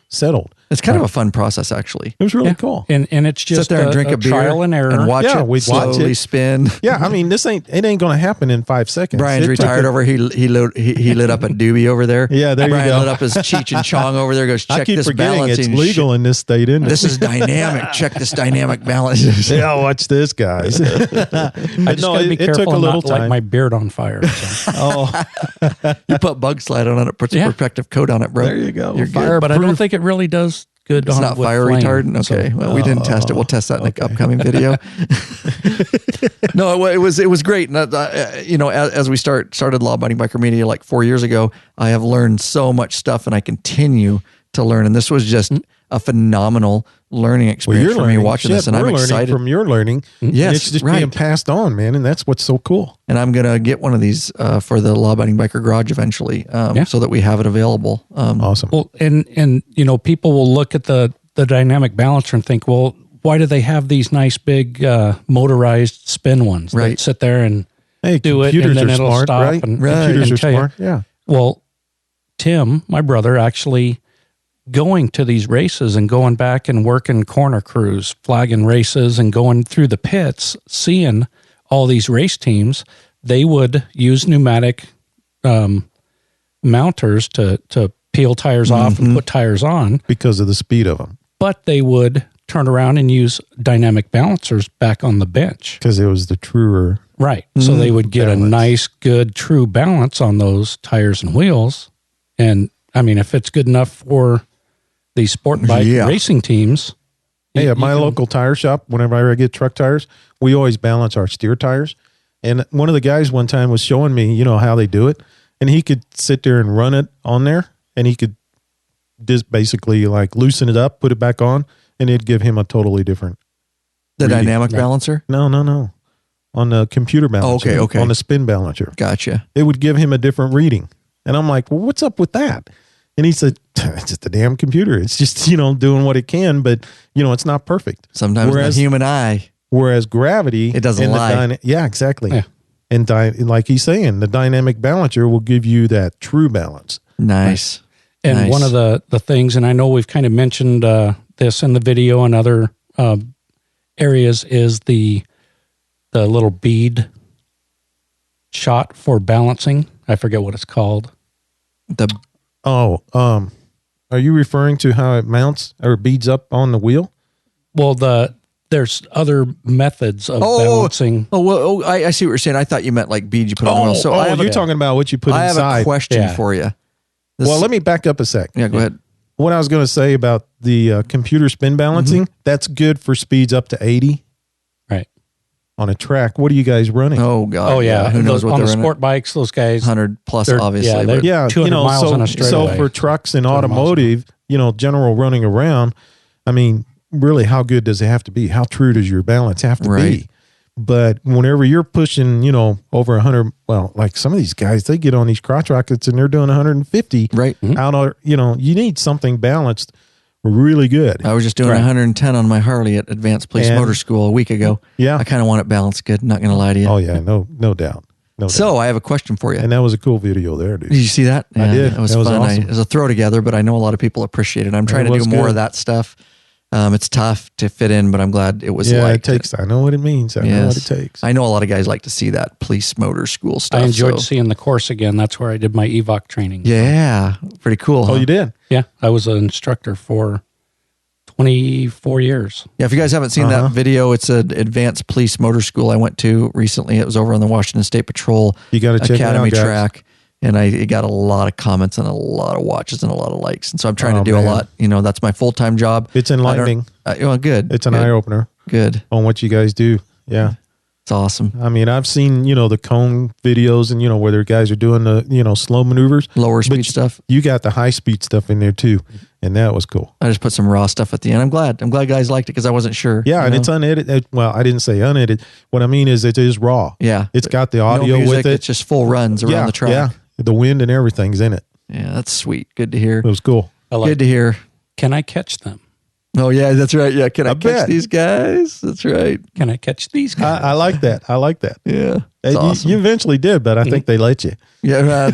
settled. It's kind of a fun process, actually. It was really cool. And it's just sit there and drink a beer, trial and error, and watch it we'd slowly spin. Yeah, I mean, it ain't going to happen in 5 seconds. Brian's retired over. He lit up a doobie over there. Yeah, there Brian you go. lit up his Cheech and Chong over there. Goes, check I keep this forgetting balancing. it's legal in this state, isn't it? This is dynamic. Check this dynamic balance. Yeah, watch this, guys. I just got to be careful and not light my beard on fire. So. You put bug slide on it, put some protective coat on it, bro. There you go. You're Fire, but I don't think it really does good. It's on not with fire flame, retardant. Okay, well, we didn't test it. We'll test that in the upcoming video. No, it was great. And as we started Law Abiding Biker Media like 4 years ago, I have learned so much stuff, and I continue to learn. And this was just a phenomenal learning experience for me watching this, and I'm excited from your learning. Yes, it's just being passed on, man, and that's what's so cool. And I'm gonna get one of these for the Law Abiding Biker Garage eventually, so that we have it available. Awesome. Well, and people will look at the dynamic balancer and think, well, why do they have these nice big motorized spin ones that sit there and do it, and then it'll stop? Right? And Computers are smart. Yeah. Well, Tim, my brother, actually going to these races and going back and working corner crews, flagging races and going through the pits, seeing all these race teams, they would use pneumatic mounters to peel tires off and put tires on. Because of the speed of them. But they would turn around and use dynamic balancers back on the bench. Because it was the truer. Right. So they would get a nice, good, true balance on those tires and wheels. And, I mean, if it's good enough for these sport bike racing teams. Hey, at my local tire shop, whenever I get truck tires, we always balance our steer tires. And one of the guys one time was showing me, how they do it. And he could sit there and run it on there, and he could just basically like loosen it up, put it back on, and it'd give him a totally different reading. Dynamic balancer? No. On the computer balancer. Okay. On the spin balancer. Gotcha. It would give him a different reading. And I'm like, well, what's up with that? And he said, it's just a damn computer. It's just, doing what it can, but, it's not perfect. Sometimes the human eye. Whereas gravity. It doesn't lie. Yeah, exactly. Yeah. And like he's saying, the dynamic balancer will give you that true balance. Nice. And one of the things, and I know we've kind of mentioned this in the video and other areas, is the little bead shot for balancing. I forget what it's called. Are you referring to how it mounts or beads up on the wheel? Well, there's other methods of balancing. I see what you're saying. I thought you meant like beads you put on the wheel. So you're talking about what you put inside. I have a question for you. Let me back up a sec. Yeah, go ahead. What I was going to say about the computer spin balancing, that's good for speeds up to 80. Right. On a track. What are you guys running? Oh, God. Oh, yeah. Who knows what on they're the sport bikes, those guys. 100 plus, obviously. They're 200 miles on a straightaway. So for trucks and automotive, general running around, I mean, really, how good does it have to be? How true does your balance have to be? But whenever you're pushing, over 100, well, like some of these guys, they get on these crotch rockets and they're doing 150. Right. Out, you need something balanced really good. I was just doing 110 on my Harley at Advanced Police Motor School a week ago. Yeah. I kind of want it balanced good, not going to lie to you. Oh, yeah, no doubt. So I have a question for you. And that was a cool video there, dude. Did you see that? I did. It was fun. Awesome. It was a throw together, but I know a lot of people appreciate it. I'm trying to do more of that stuff. It's tough to fit in, but I'm glad it was liked. It takes. I know what it means. I know what it takes. I know a lot of guys like to see that police motor school stuff. I enjoyed seeing the course again. That's where I did my EVOC training. Yeah, pretty cool. Oh, you did? Yeah, I was an instructor for 24 years. Yeah, if you guys haven't seen that video, it's an Advanced Police Motor School I went to recently. It was over on the Washington State Patrol Academy track. And it got a lot of comments and a lot of watches and a lot of likes. And so I'm trying to do a lot. That's my full-time job. It's enlightening. Good. It's an eye-opener. Good. On what you guys do. Yeah. It's awesome. I mean, I've seen, the cone videos and, where their guys are doing the, slow maneuvers. Lower speed stuff. You got the high-speed stuff in there, too. And that was cool. I just put some raw stuff at the end. I'm glad guys liked it because I wasn't sure. Yeah, and it's unedited. Well, I didn't say unedited. What I mean is it is raw. Yeah. It's got the audio music, with it. It's just full runs around the track. Yeah. The wind and everything's in it. Yeah, that's sweet. Good to hear. It was cool. Good to hear. Can I catch them? Oh yeah, that's right. Yeah, can I catch bet. these guys? That's right. Can I catch these guys? I like that. I like that. Yeah, it's awesome. You eventually did, but I think they let you. Yeah,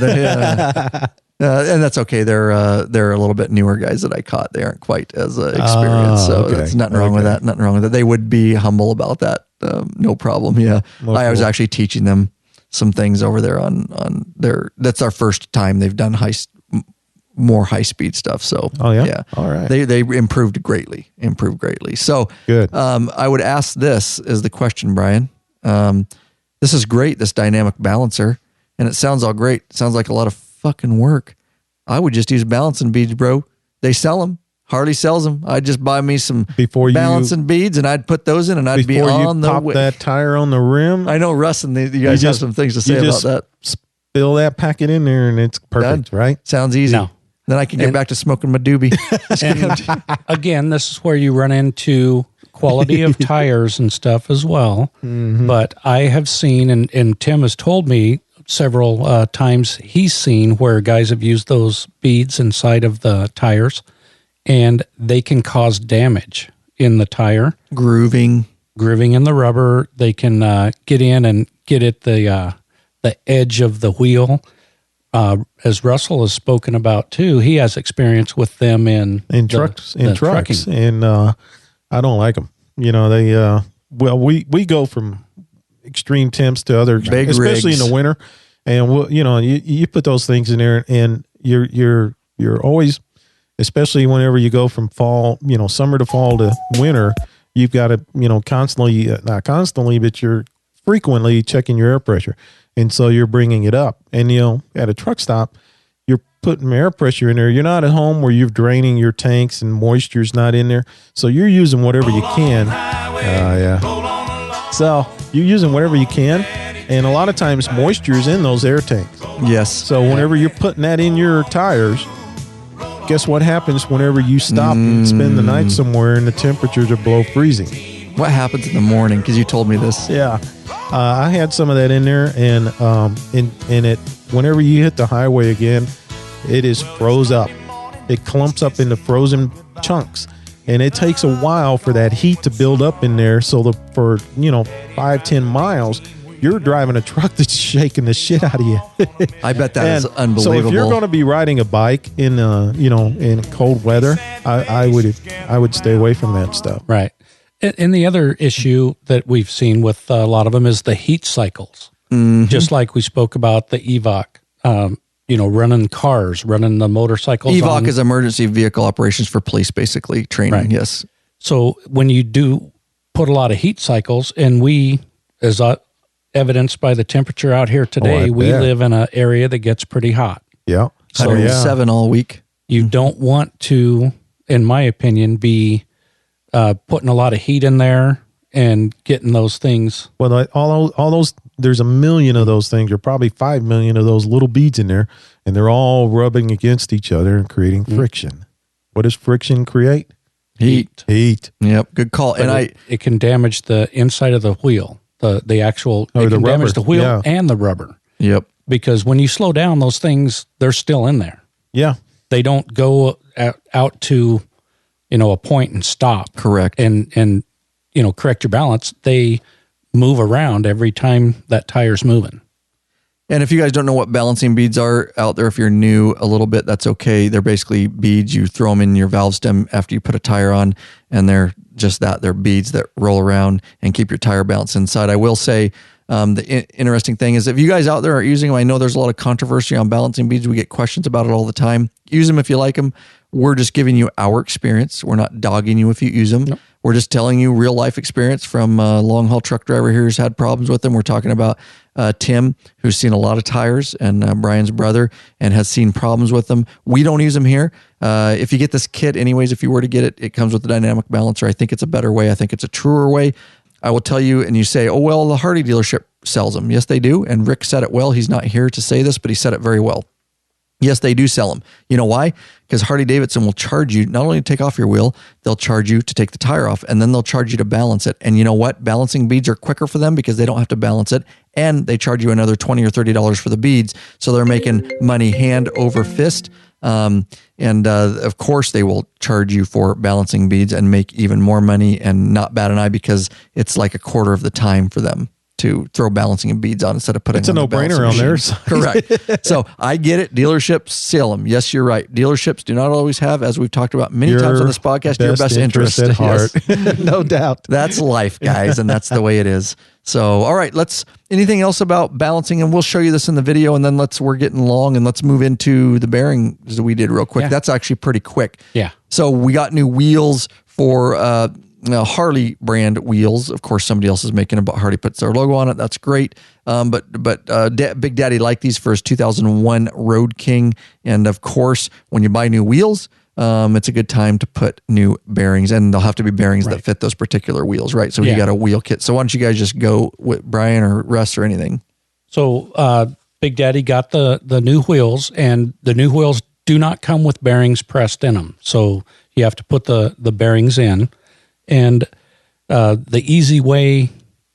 and that's okay. They're a little bit newer guys that I caught. They aren't quite as experienced, so okay. that's nothing wrong with that. Nothing wrong with that. They would be humble about that. No problem. Yeah, I was actually teaching them some things over there on their. That's our first time they've done more high speed stuff. So yeah, all right. They improved greatly. So good. I would ask this as the question, Brian. This is great. This dynamic balancer. And it sounds all great. Sounds like a lot of fucking work. I would just use balancing beads, bro. They sell them. Harley sells them. I'd just buy me some balancing beads, and I'd put those in, and I'd be on the way. Before you pop that tire on the rim. I know, Russ, and you guys have some things to say about that. Spill that packet in there, and it's perfect, right? Sounds easy. No. Then I can get back to smoking my doobie. And again, this is where you run into quality of tires and stuff as well. Mm-hmm. But I have seen, and Tim has told me, several times he's seen where guys have used those beads inside of the tires and they can cause damage in the tire. Grooving in the rubber. They can get in and get at the edge of the wheel. As Russell has spoken about too, he has experience with them in trucks. And I don't like them. You know, they we go from extreme temps to other, big especially rigs in the winter. And you put those things in there, and you're always, especially whenever you go from summer to fall to winter, you've got to not constantly, but you're frequently checking your air pressure, and so you're bringing it up. And at a truck stop, you're putting air pressure in there. You're not at home where you're draining your tanks and moisture's not in there, so you're using whatever you can. So you're using whatever you can, and a lot of times moisture is in those air tanks. Yes. So whenever you're putting that in your tires, guess what happens whenever you stop and spend the night somewhere and the temperatures are below freezing? What happens in the morning? Because you told me this. Yeah. I had some of that in there, and it whenever you hit the highway again, it is froze up. It clumps up into frozen chunks. And it takes a while for that heat to build up in there. So for 5-10 miles, you're driving a truck that's shaking the shit out of you. I bet that is unbelievable. So if you're going to be riding a bike in in cold weather, I would stay away from that stuff. Right. And the other issue that we've seen with a lot of them is the heat cycles. Mm-hmm. Just like we spoke about the EVOC. Running cars, running the motorcycles. EVOC is emergency vehicle operations for police, basically training. Right. Yes. So when you do put a lot of heat cycles, and we, as evidenced by the temperature out here today, we live in an area that gets pretty hot. Yeah. So 107 all week. You don't want to, in my opinion, be putting a lot of heat in there and getting those things. Well, all those. There's 1 million of those things, or probably 5 million of those little beads in there, and they're all rubbing against each other and creating friction. What does friction create? Heat. Yep, good call. But and it can damage the inside of the wheel, the actual. It can damage the wheel and the rubber. Yep. Because when you slow down, those things, they're still in there. Yeah. They don't go out to a point and stop. Correct. And correct your balance. They move around every time that tire's moving. And if you guys don't know what balancing beads are out there, if you're new a little bit, that's okay. They're basically beads. You throw them in your valve stem after you put a tire on, and they're just that. They're beads that roll around and keep your tire balanced inside. I will say the interesting thing is if you guys out there are using them, I know there's a lot of controversy on balancing beads. We get questions about it all the time. Use them if you like them. We're just giving you our experience. We're not dogging you if you use them. Nope. We're just telling you real life experience from a long haul truck driver here who's had problems with them. We're talking about Tim, who's seen a lot of tires, and Brian's brother, and has seen problems with them. We don't use them here. If you get this kit anyways, if you were to get it, it comes with the dynamic balancer. I think it's a better way. I think it's a truer way. I will tell you, and you say, oh, well, the Harley dealership sells them. Yes, they do. And Rick said it well. He's not here to say this, but he said it very well. Yes, they do sell them. You know why? Because Harley-Davidson will charge you not only to take off your wheel, they'll charge you to take the tire off, and then they'll charge you to balance it. And you know what? Balancing beads are quicker for them because they don't have to balance it, and they charge you another $20 or $30 for the beads. So they're making money hand over fist. And of course, they will charge you for balancing beads and make even more money and not bat an eye because it's like a quarter of the time for them to throw balancing beads on instead of putting. It's a no-brainer on theirs. Correct. So I get it. Dealerships sell them. Yes, you're right. Dealerships do not always have, as we've talked about many times on this podcast, your best interest at heart. Yes. No doubt. That's life, guys, and that's the way it is. So, all right, anything else about balancing, and we'll show you this in the video, and then we're getting long, and let's move into the bearings that we did real quick. Yeah. That's actually pretty quick. Yeah. So we got new wheels for Harley brand wheels. Of course, somebody else is making them, but Harley puts their logo on it. That's great. But Big Daddy liked these for his 2001 Road King. And of course, when you buy new wheels, it's a good time to put new bearings, and they'll have to be bearings that fit those particular wheels, right? So you got a wheel kit. So why don't you guys just go with Brian or Russ or anything? So Big Daddy got the new wheels, and the new wheels do not come with bearings pressed in them. So you have to put the bearings in. And the easy way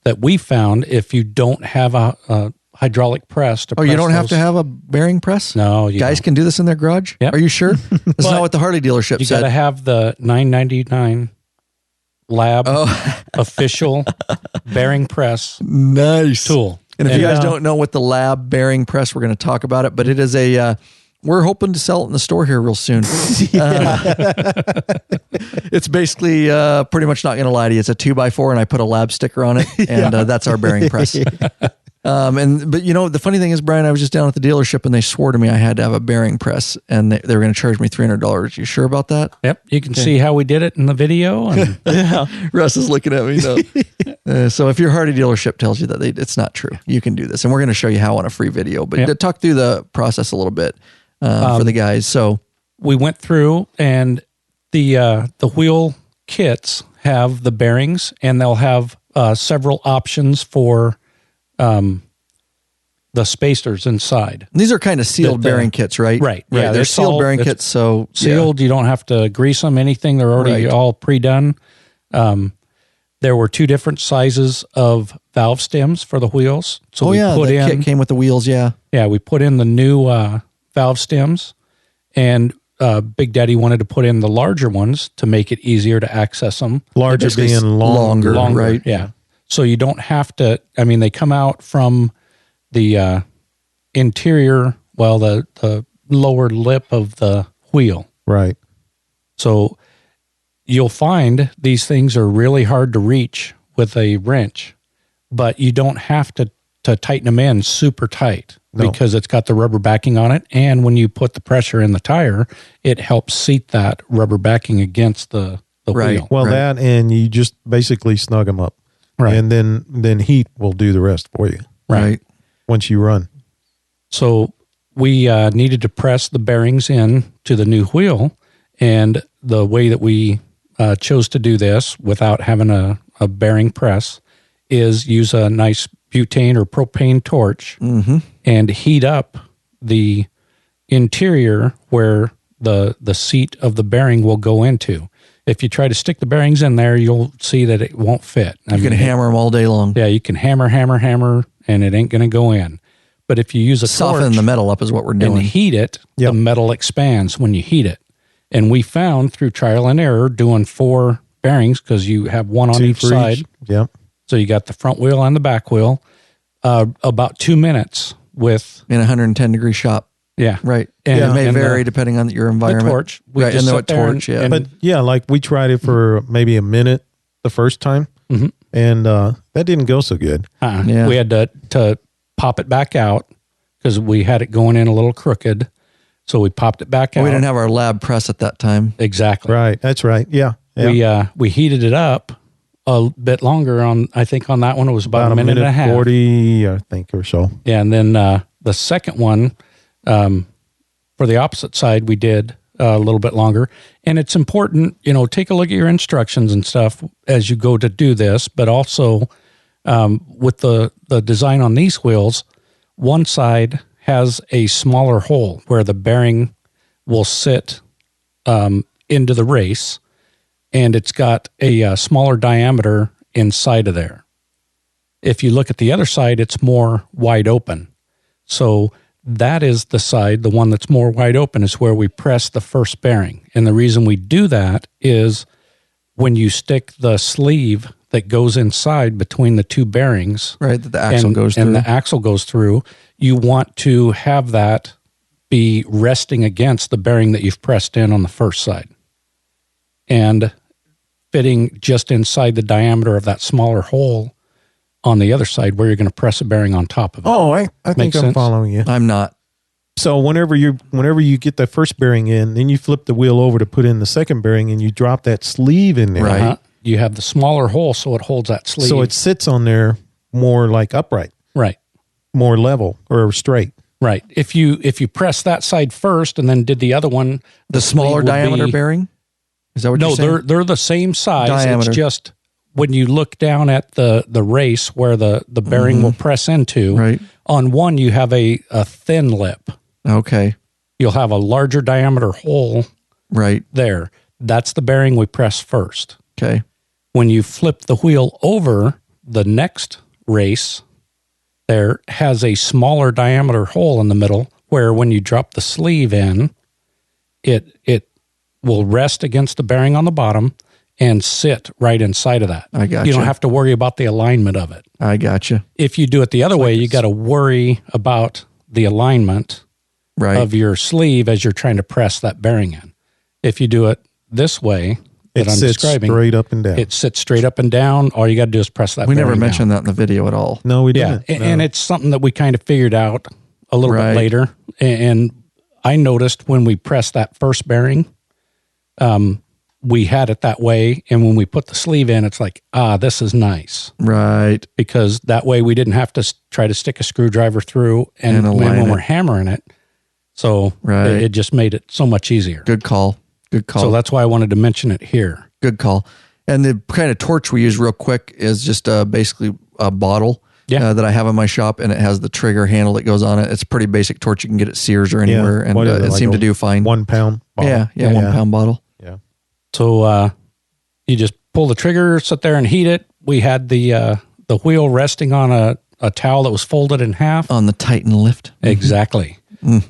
that we found, if you don't have a hydraulic press to press you don't have to have a bearing press? No, you guys don't. can do this in their garage? Yep. Are you sure? That's not what the Harley dealership You said. got to have the $9.99 Lab official bearing press Nice tool. And if you guys don't know what the Lab bearing press, we're going to talk about it, but it is we're hoping to sell it in the store here real soon. It's basically pretty much, not going to lie to you, it's a 2x4 and I put a Lab sticker on it, and that's our bearing press. But you know, the funny thing is, Brian, I was just down at the dealership and they swore to me I had to have a bearing press, and they were going to charge me $300. You sure about that? Yep. You can see how we did it in the video. And Yeah. Russ is looking at me. No. So if your Harley dealership tells you that it's not true, you can do this. And we're going to show you how on a free video, but talk through the process a little bit for the guys. So we went through, and the wheel kits have the bearings, and they'll have several options for the spacers inside. These are kind of sealed bearing kits, right? Right. Yeah, they're sealed bearing kits. So sealed, you don't have to grease them, anything. They're already all pre-done. There were two different sizes of valve stems for the wheels. So the kit came with the wheels. Yeah. Yeah, we put in the new valve stems, and Big Daddy wanted to put in the larger ones to make it easier to access them. Larger being longer, right? Yeah. So you don't have to, they come out from the interior, the lower lip of the wheel. Right. So you'll find these things are really hard to reach with a wrench, but you don't have to tighten them in super tight because it's got the rubber backing on it. And when you put the pressure in the tire, it helps seat that rubber backing against the wheel. Well, that, and you just basically snug them up. Right. And then heat will do the rest for you. Right. Once you run. So we needed to press the bearings in to the new wheel. And the way that we chose to do this without having a bearing press is use a nice butane or propane torch and heat up the interior where the seat of the bearing will go into. If you try to stick the bearings in there, you'll see that it won't fit. You can hammer them all day long. Yeah, you can hammer, and it ain't going to go in. But if you use a soften torch the metal up is what we're doing. and heat it, the metal expands when you heat it. And we found through trial and error doing 4 bearings, because you have one on each side. Yep. So you got the front wheel and the back wheel. About 2 minutes with in a 110-degree shop. Yeah. Right. And, it may vary depending on your environment. The torch. We right. just And the sit there torch. Yeah. But yeah, like we tried it for maybe a minute the first time, and that didn't go so good. We had to pop it back out because we had it going in a little crooked. So we popped it back out. We didn't have our lab press at that time. Exactly. Right. That's right. Yeah. We heated it up a bit longer I think on that one it was about a minute and a half. 40, I think, or so. Yeah, and then the second one, for the opposite side, we did a little bit longer. And it's important, take a look at your instructions and stuff as you go to do this, but also with the design on these wheels, one side has a smaller hole where the bearing will sit into the race, and it's got a smaller diameter inside of there. If you look at the other side, it's more wide open. So that is the side, the one that's more wide open, is where we press the first bearing. And the reason we do that is when you stick the sleeve that goes inside between the two bearings, right, that the axle goes through. And the axle goes through, you want to have that be resting against the bearing that you've pressed in on the first side and fitting just inside the diameter of that smaller hole on the other side where you're going to press a bearing on top of it. Oh, I think I'm following you. I'm not. So whenever you get that first bearing in, then you flip the wheel over to put in the second bearing, and you drop that sleeve in there. Right. You have the smaller hole, so it holds that sleeve. So it sits on there more like upright, right, more level or straight. right. If you press that side first and then did the other one, The smaller diameter bearing? Is that what you're saying? No, they're the same size. Diameter. It's just when you look down at the race where the bearing will press into, Right. on one you have a thin lip. Okay. You'll have a larger diameter hole Right. there. That's the bearing we press first. Okay. When you flip the wheel over, the next race there has a smaller diameter hole in the middle where when you drop the sleeve in, it will rest against the bearing on the bottom and sit right inside of that. I gotcha. You don't have to worry about the alignment of it. I gotcha. If you do it the other way, you got to worry about the alignment Right. of your sleeve as you're trying to press that bearing in. If you do it this way that It I'm sits describing, straight up and down. it sits straight up and down. All you got to do is press that We bearing never down. mentioned that in the video at all. No, we Yeah, didn't. and it's something that we kind of figured out a little Right. bit later. And I noticed when we pressed that first bearing, we had it that way. And when we put the sleeve in, it's like, this is nice. Right. Because that way we didn't have to try to stick a screwdriver through and align when it. we're hammering it. So Right. it just made it so much easier. Good call. Good call. So that's why I wanted to mention it here. Good call. And the kind of torch we use real quick is just basically a bottle that I have in my shop, and it has the trigger handle that goes on it. It's a pretty basic torch. You can get at Sears or anywhere, and What is it like seemed a to do fine. 1 pound bottle. Yeah, 1 pound bottle. Yeah. So you just pull the trigger, sit there and heat it. We had the wheel resting on a towel that was folded in half. On the Titan lift. Exactly.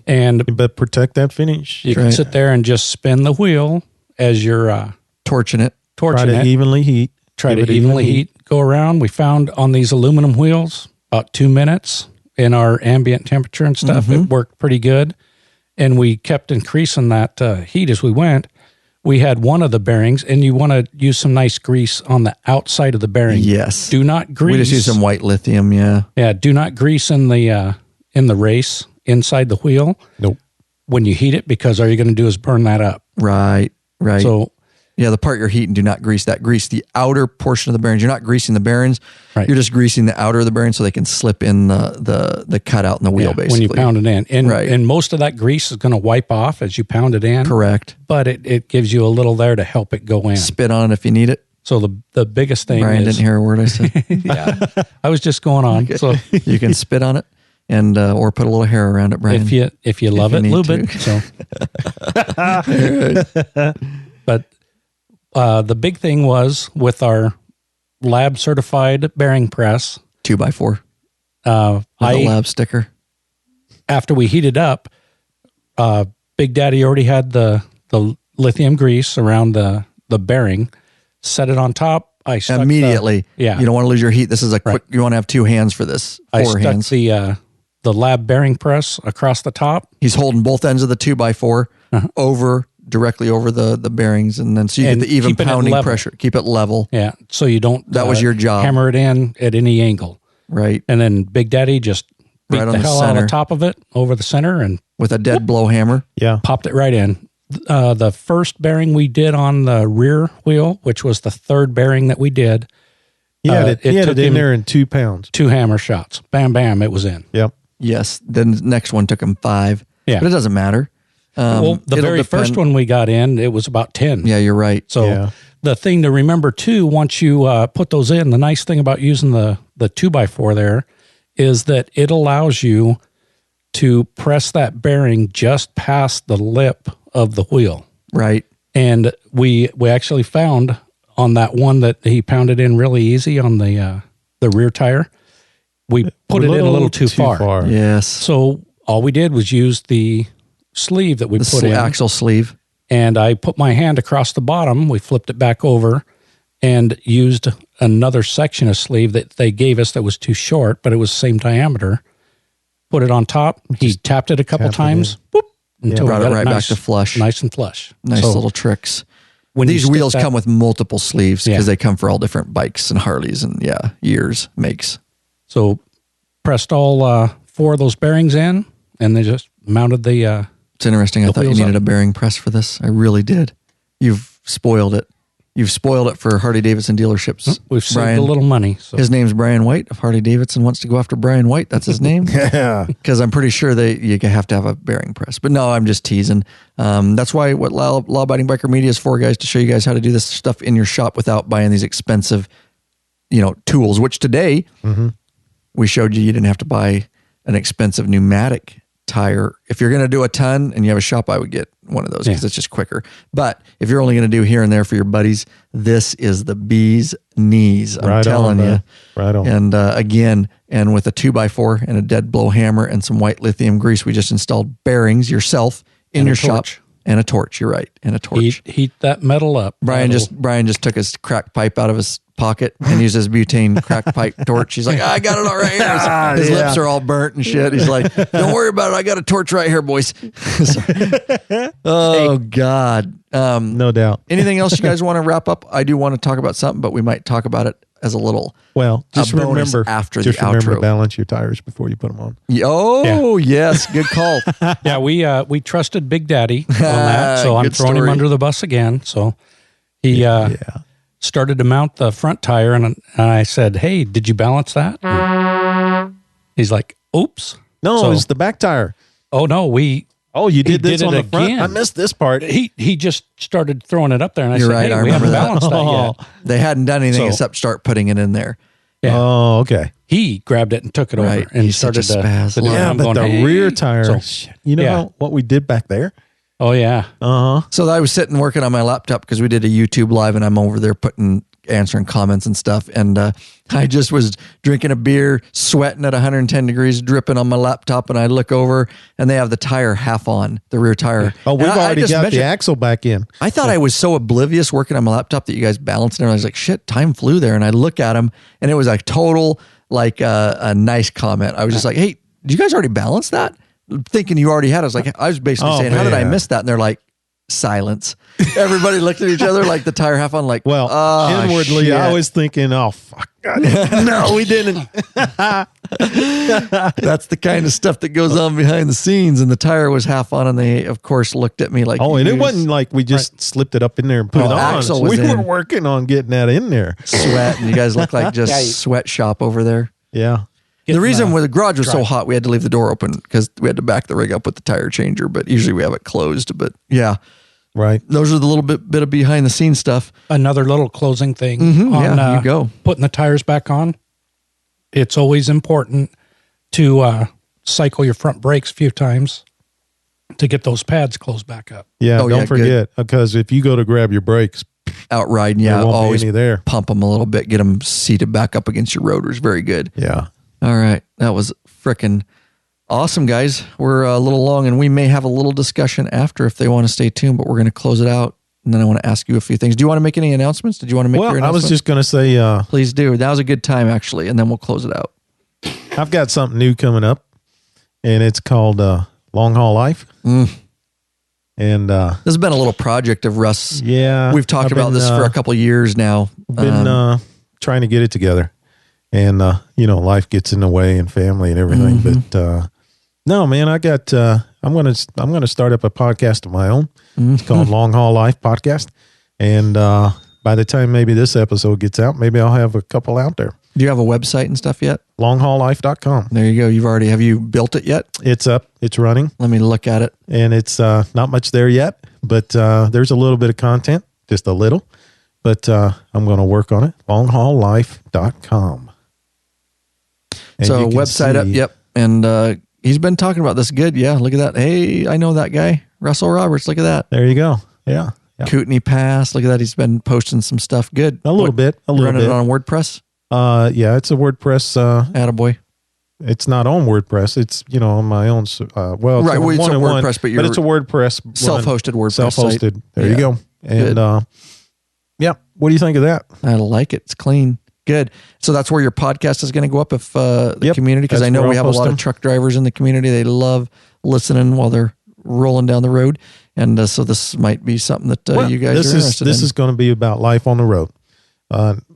And But protect that finish. you can right. sit there and just spin the wheel as you're Torching it. Try torching to it. evenly heat. Try Give to it evenly heat. Go around. We found on these aluminum wheels about 2 minutes in our ambient temperature and stuff. It worked pretty good. And we kept increasing that heat as we went. We had one of the bearings, and you want to use some nice grease on the outside of the bearing. Yes. Do not grease. We just use some white lithium. Yeah. Yeah, do not grease in the race inside the wheel. Nope. When you heat it, because all you're going to do is burn that up. Right. Right. So yeah, the part you're heating, do not grease that. Grease the outer portion of the bearings. You're not greasing the bearings. Right. You're just greasing the outer of the bearing so they can slip in the cutout in the wheel, basically. when you pound it in, and Right. and most of that grease is going to wipe off as you pound it in. Correct. But it gives you a little there to help it go in. Spit on it if you need it. So the biggest thing Brian is, didn't hear a word I said. yeah, I was just going on. So You can spit on it and or put a little hair around it, Brian. if you love you it, need lube to. it. So, but the big thing was with our lab certified bearing press. 2x4 with I a lab sticker. After we heated up, Big Daddy already had the lithium grease around the bearing. Set it on top. I stuck Immediately. yeah. You don't want to lose your heat. This is a quick, you want to have 2 hands for this. 4 I stuck hands. the lab bearing press across the top. He's holding both ends of the 2x4 directly over the bearings. And then so you And get the even keep it at pounding level. pressure. Keep it level. Yeah, so you don't. That was your job. Hammer it in at any angle, Right. and then Big Daddy just beat Right on the the hell out of center. the top of it over the center and With a dead blow hammer. Yeah. popped it right in. The first bearing we did on the rear wheel, which was the third bearing that we did, He had it, it he had took it in him- there in 2 pounds. 2 hammer shots. Bam, bam, it was in. Yep. Yes. Then the next one took him 5. Yeah. But it doesn't matter. Well, the it'll very depend- first one we got in, it was about 10. Yeah, you're right. So Yeah. the thing to remember too, once you put those in, the nice thing about using the 2x4 there is that it allows you to press that bearing just past the lip of the wheel. Right. And we actually found on that one that he pounded in really easy on the rear tire, we put it in a little too far. Yes. So all we did was use the sleeve that we put in. Axle sleeve. And I put my hand across the bottom. We flipped it back over and used another section of sleeve that they gave us that was too short, but it was the same diameter. Put it on top. He tapped it a couple times. Boop, until brought we it got right back to flush. Nice and flush. Nice So little tricks. when These you wheels stick that- come with multiple sleeves because Yeah. they come for all different bikes and Harleys and years, makes. So pressed all 4 of those bearings in, and they just mounted the. It's interesting. I The thought you wheels needed up. a bearing press for this. I really did. You've spoiled it. You've spoiled it for Harley-Davidson dealerships. We've saved a little money. So. His name's Brian White. If Harley-Davidson wants to go after Brian White, that's his name. Yeah. Because I'm pretty sure you have to have a bearing press. But no, I'm just teasing. That's why what Law-Abiding Biker Media is for, guys, to show you guys how to do this stuff in your shop without buying these expensive, tools. Which today we showed you didn't have to buy an expensive pneumatic tire. If you're going to do a ton and you have a shop, I would get one of those because it's just quicker. But if you're only going to do here and there for your buddies, this is the bee's knees. I'm telling you. Right on. And again, and with a 2x4 and a dead blow hammer and some white lithium grease, we just installed bearings yourself in your shop. And a torch. You're right. And a torch. Heat that metal up. Brian just took his crack pipe out of his pocket and used his butane crack pipe torch. He's like, I got it all right here. His lips are all burnt and shit. He's like, don't worry about it. I got a torch right here, boys. God. No doubt. Anything else you guys want to wrap up? I do want to talk about something, but we might talk about it as a little. Well, just bonus remember after just the remember outro. to balance your tires before you put them on. Yes. Good call. Yeah, we trusted Big Daddy on that, so I'm Good throwing him story. under the bus again. So he started to mount the front tire, and I said, "Hey, did you balance that?" He's like, "Oops." No, So- it's the back tire. Oh no, You did this did on it the front? again. I missed this part. he just started throwing it up there, and I You're said, right, "Hey, I we haven't remember that. balanced that yet." They hadn't done anything So- except start putting it in there. Yeah. Oh, okay. He grabbed it and took it Right. over and He's such started a spaz. to do it. Yeah, I'm but going, the "Hey." rear tire, So- shit, you know Yeah. what we did back there? Oh yeah. So I was sitting working on my laptop because we did a YouTube live and I'm over there answering comments and stuff. And I just was drinking a beer, sweating at 110 degrees, dripping on my laptop. And I look over and they have the tire half on, the rear tire. Oh, we've And I already just got mentioned- the axle back in. I thought I was so oblivious working on my laptop that you guys balanced it. And I was like, shit, time flew there. And I look at them and it was a total, like a nice comment. I was just like, hey, did you guys already balance that? Thinking you already had. I was like, I was basically saying, how did I man. miss that? And they're like, silence. Everybody looked at each other like the tire half on, like, Well, "Ah, inwardly, shit." I was thinking, oh, fuck. God. No, we didn't. That's the kind of stuff that goes on behind the scenes. And the tire was half on, and they, of course, looked at me like, Oh, and it "You wasn't like we just slipped it up in there and put Oh, it on. axle was We were in. working on getting that in there. sweat." And you guys look like just sweatshop over there. Yeah. The reason where the garage was so hot, we had to leave the door open because we had to back the rig up with the tire changer. But usually we have it closed. But yeah, Right. those are the little bit of behind the scenes stuff. Another little closing thing on yeah, you go. putting the tires back on. It's always important to cycle your front brakes a few times to get those pads closed back up. Yeah. Oh, don't yeah, forget, because if you go to grab your brakes, Out riding, yeah, there won't always be any there. pump them a little bit, get them seated back up against your rotors. Very good. Yeah. All right, that was frickin' awesome, guys. We're a little long, and we may have a little discussion after if they want to stay tuned. But we're going to close it out, and then I want to ask you a few things. Do you want to make any announcements? Did you want to make your Well, I announcement? was just going to say, Please do. That was a good time, actually, and then we'll close it out. I've got something new coming up, and it's called Long Haul Life. And This has been a little project of Russ. yeah, We've talked I've about been, this for a couple years now. Been trying to get it together, and life gets in the way and family and everything. But no, man, I got. I'm gonna start up a podcast of my own. It's called Long Haul Life Podcast, and by the time maybe this episode gets out, maybe I'll have a couple out there. Do you have a website and stuff yet? LongHaulLife.com. There you go. Have you built it yet? It's up. It's running. Let me look at it. And it's not much there yet, but there's a little bit of content, just a little. But I'm going to work on it. LongHaulLife.com. And So you can website up. see- Yep. And he's been talking about this. Good. Yeah. Look at that. Hey, I know that guy. Russell Roberts. Look at that. There you go. Yeah. Kootenai Pass. Look at that. He's been posting some stuff. Good. A little bit. A little Running bit. it on WordPress. Yeah, it's a WordPress. Attaboy. it's not on WordPress. It's, on my own. Well, it's Right, well, it's a WordPress, but it's a WordPress self-hosted WordPress self-hosted. site. There you go. And yeah, what do you think of that? I like it. It's clean. Good. So that's where your podcast is going to go up if the community, because I know we have a lot of truck drivers in the community. They love listening while they're rolling down the road. And so this might be something that you guys are interested in. This is going to be about life on the road.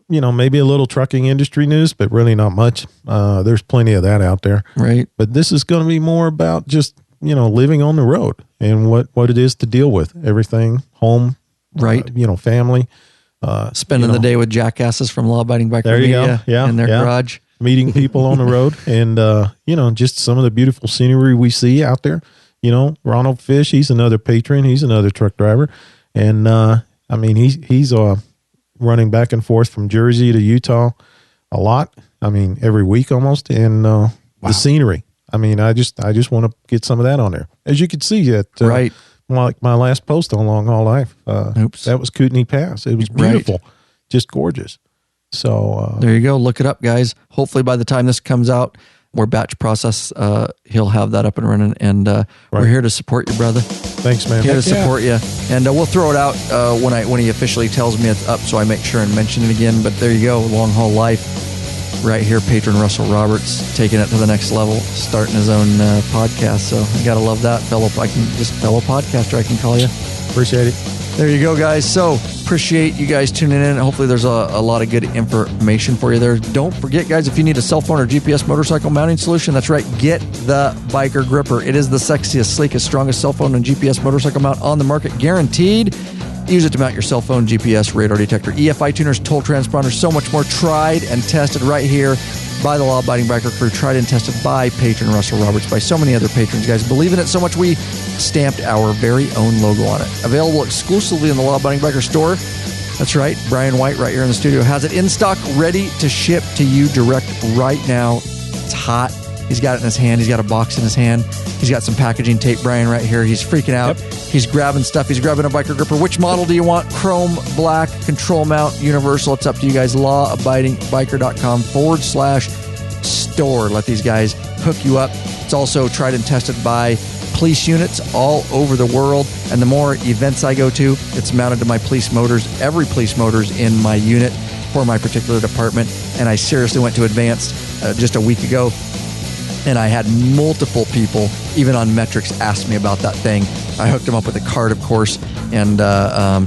Maybe a little trucking industry news, but really not much. There's plenty of that out there. Right. But this is going to be more about just, living on the road and what it is to deal with everything, home, right. Family. Spending the day with jackasses from Law Abiding Biker there you Media go. Yeah, in their garage. Meeting people on the road and, just some of the beautiful scenery we see out there. Ronald Fish, he's another patron. He's another truck driver. And, he's running back and forth from Jersey to Utah a lot. Every week almost. And the scenery. I just want to get some of that on there. As you can see at right. my last post on Long Haul Life. That was Kootenai Pass. It was beautiful. Right. Just gorgeous. So there you go. Look it up, guys. Hopefully by the time this comes out, we're batch process. He'll have that up and running, and we're here to support you, brother. Thanks, man. Here to support you, and we'll throw it out when he officially tells me it's up, so I make sure and mention it again. But there you go, Long Haul Life, right here. Patron Russell Roberts taking it to the next level, starting his own podcast. So you gotta love that, fellow podcaster. I can call you. Appreciate it. There you go, guys. So appreciate you guys tuning in. Hopefully there's a lot of good information for you there. Don't forget, guys, if you need a cell phone or GPS motorcycle mounting solution, that's right, get the Biker Gripper. It is the sexiest, sleekest, strongest cell phone and GPS motorcycle mount on the market, guaranteed. Use it to mount your cell phone, GPS, radar detector, EFI tuners, toll transponders, so much more. Tried and tested right here by the Law Abiding Biker crew, tried and tested by patron Russell Roberts, by so many other patrons, guys. Believe in it so much we stamped our very own logo on it. Available exclusively in the Law Abiding Biker store. That's right, Brian White right here in the studio has it in stock, ready to ship to you direct right now. It's hot. He's got it in his hand. He's got a box in his hand. He's got some packaging tape, Brian, right here. He's freaking out. Yep. He's grabbing stuff. He's grabbing a Biker Gripper. Which model do you want? Chrome, black, control mount, universal. It's up to you guys. lawabidingbiker.com/store. Let these guys hook you up. It's also tried and tested by police units all over the world. And the more events I go to, it's mounted to my police motors, every police motors in my unit for my particular department. And I seriously went to Advanced just a week ago, and I had multiple people, even on metrics, ask me about that thing. I hooked them up with a card, of course, and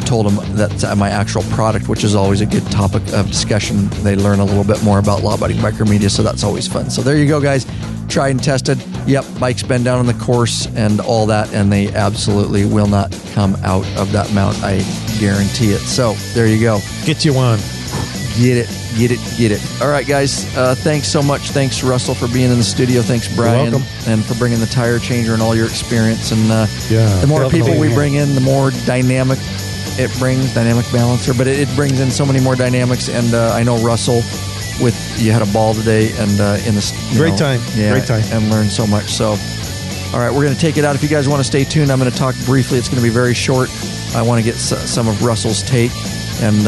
told them that's my actual product, which is always a good topic of discussion. They learn a little bit more about Law Abiding Biker Media, so that's always fun. So there you go, guys. Tried and tested. Yep, bike's been down on the course and all that, and they absolutely will not come out of that mount. I guarantee it. So there you go. Get you one. Get it. All right, guys. Thanks so much. Thanks, Russell, for being in the studio. Thanks, Brian, and for bringing the tire changer and all your experience. And the more people we bring in, the more dynamic it brings, dynamic balancer. But it brings in so many more dynamics. And I know Russell, you had a ball today, and in the great time, and learned so much. So, all right, we're going to take it out. If you guys want to stay tuned, I'm going to talk briefly. It's going to be very short. I want to get some of Russell's take, and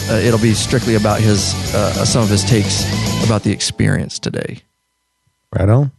it'll be strictly about some of his takes about the experience today. Right on.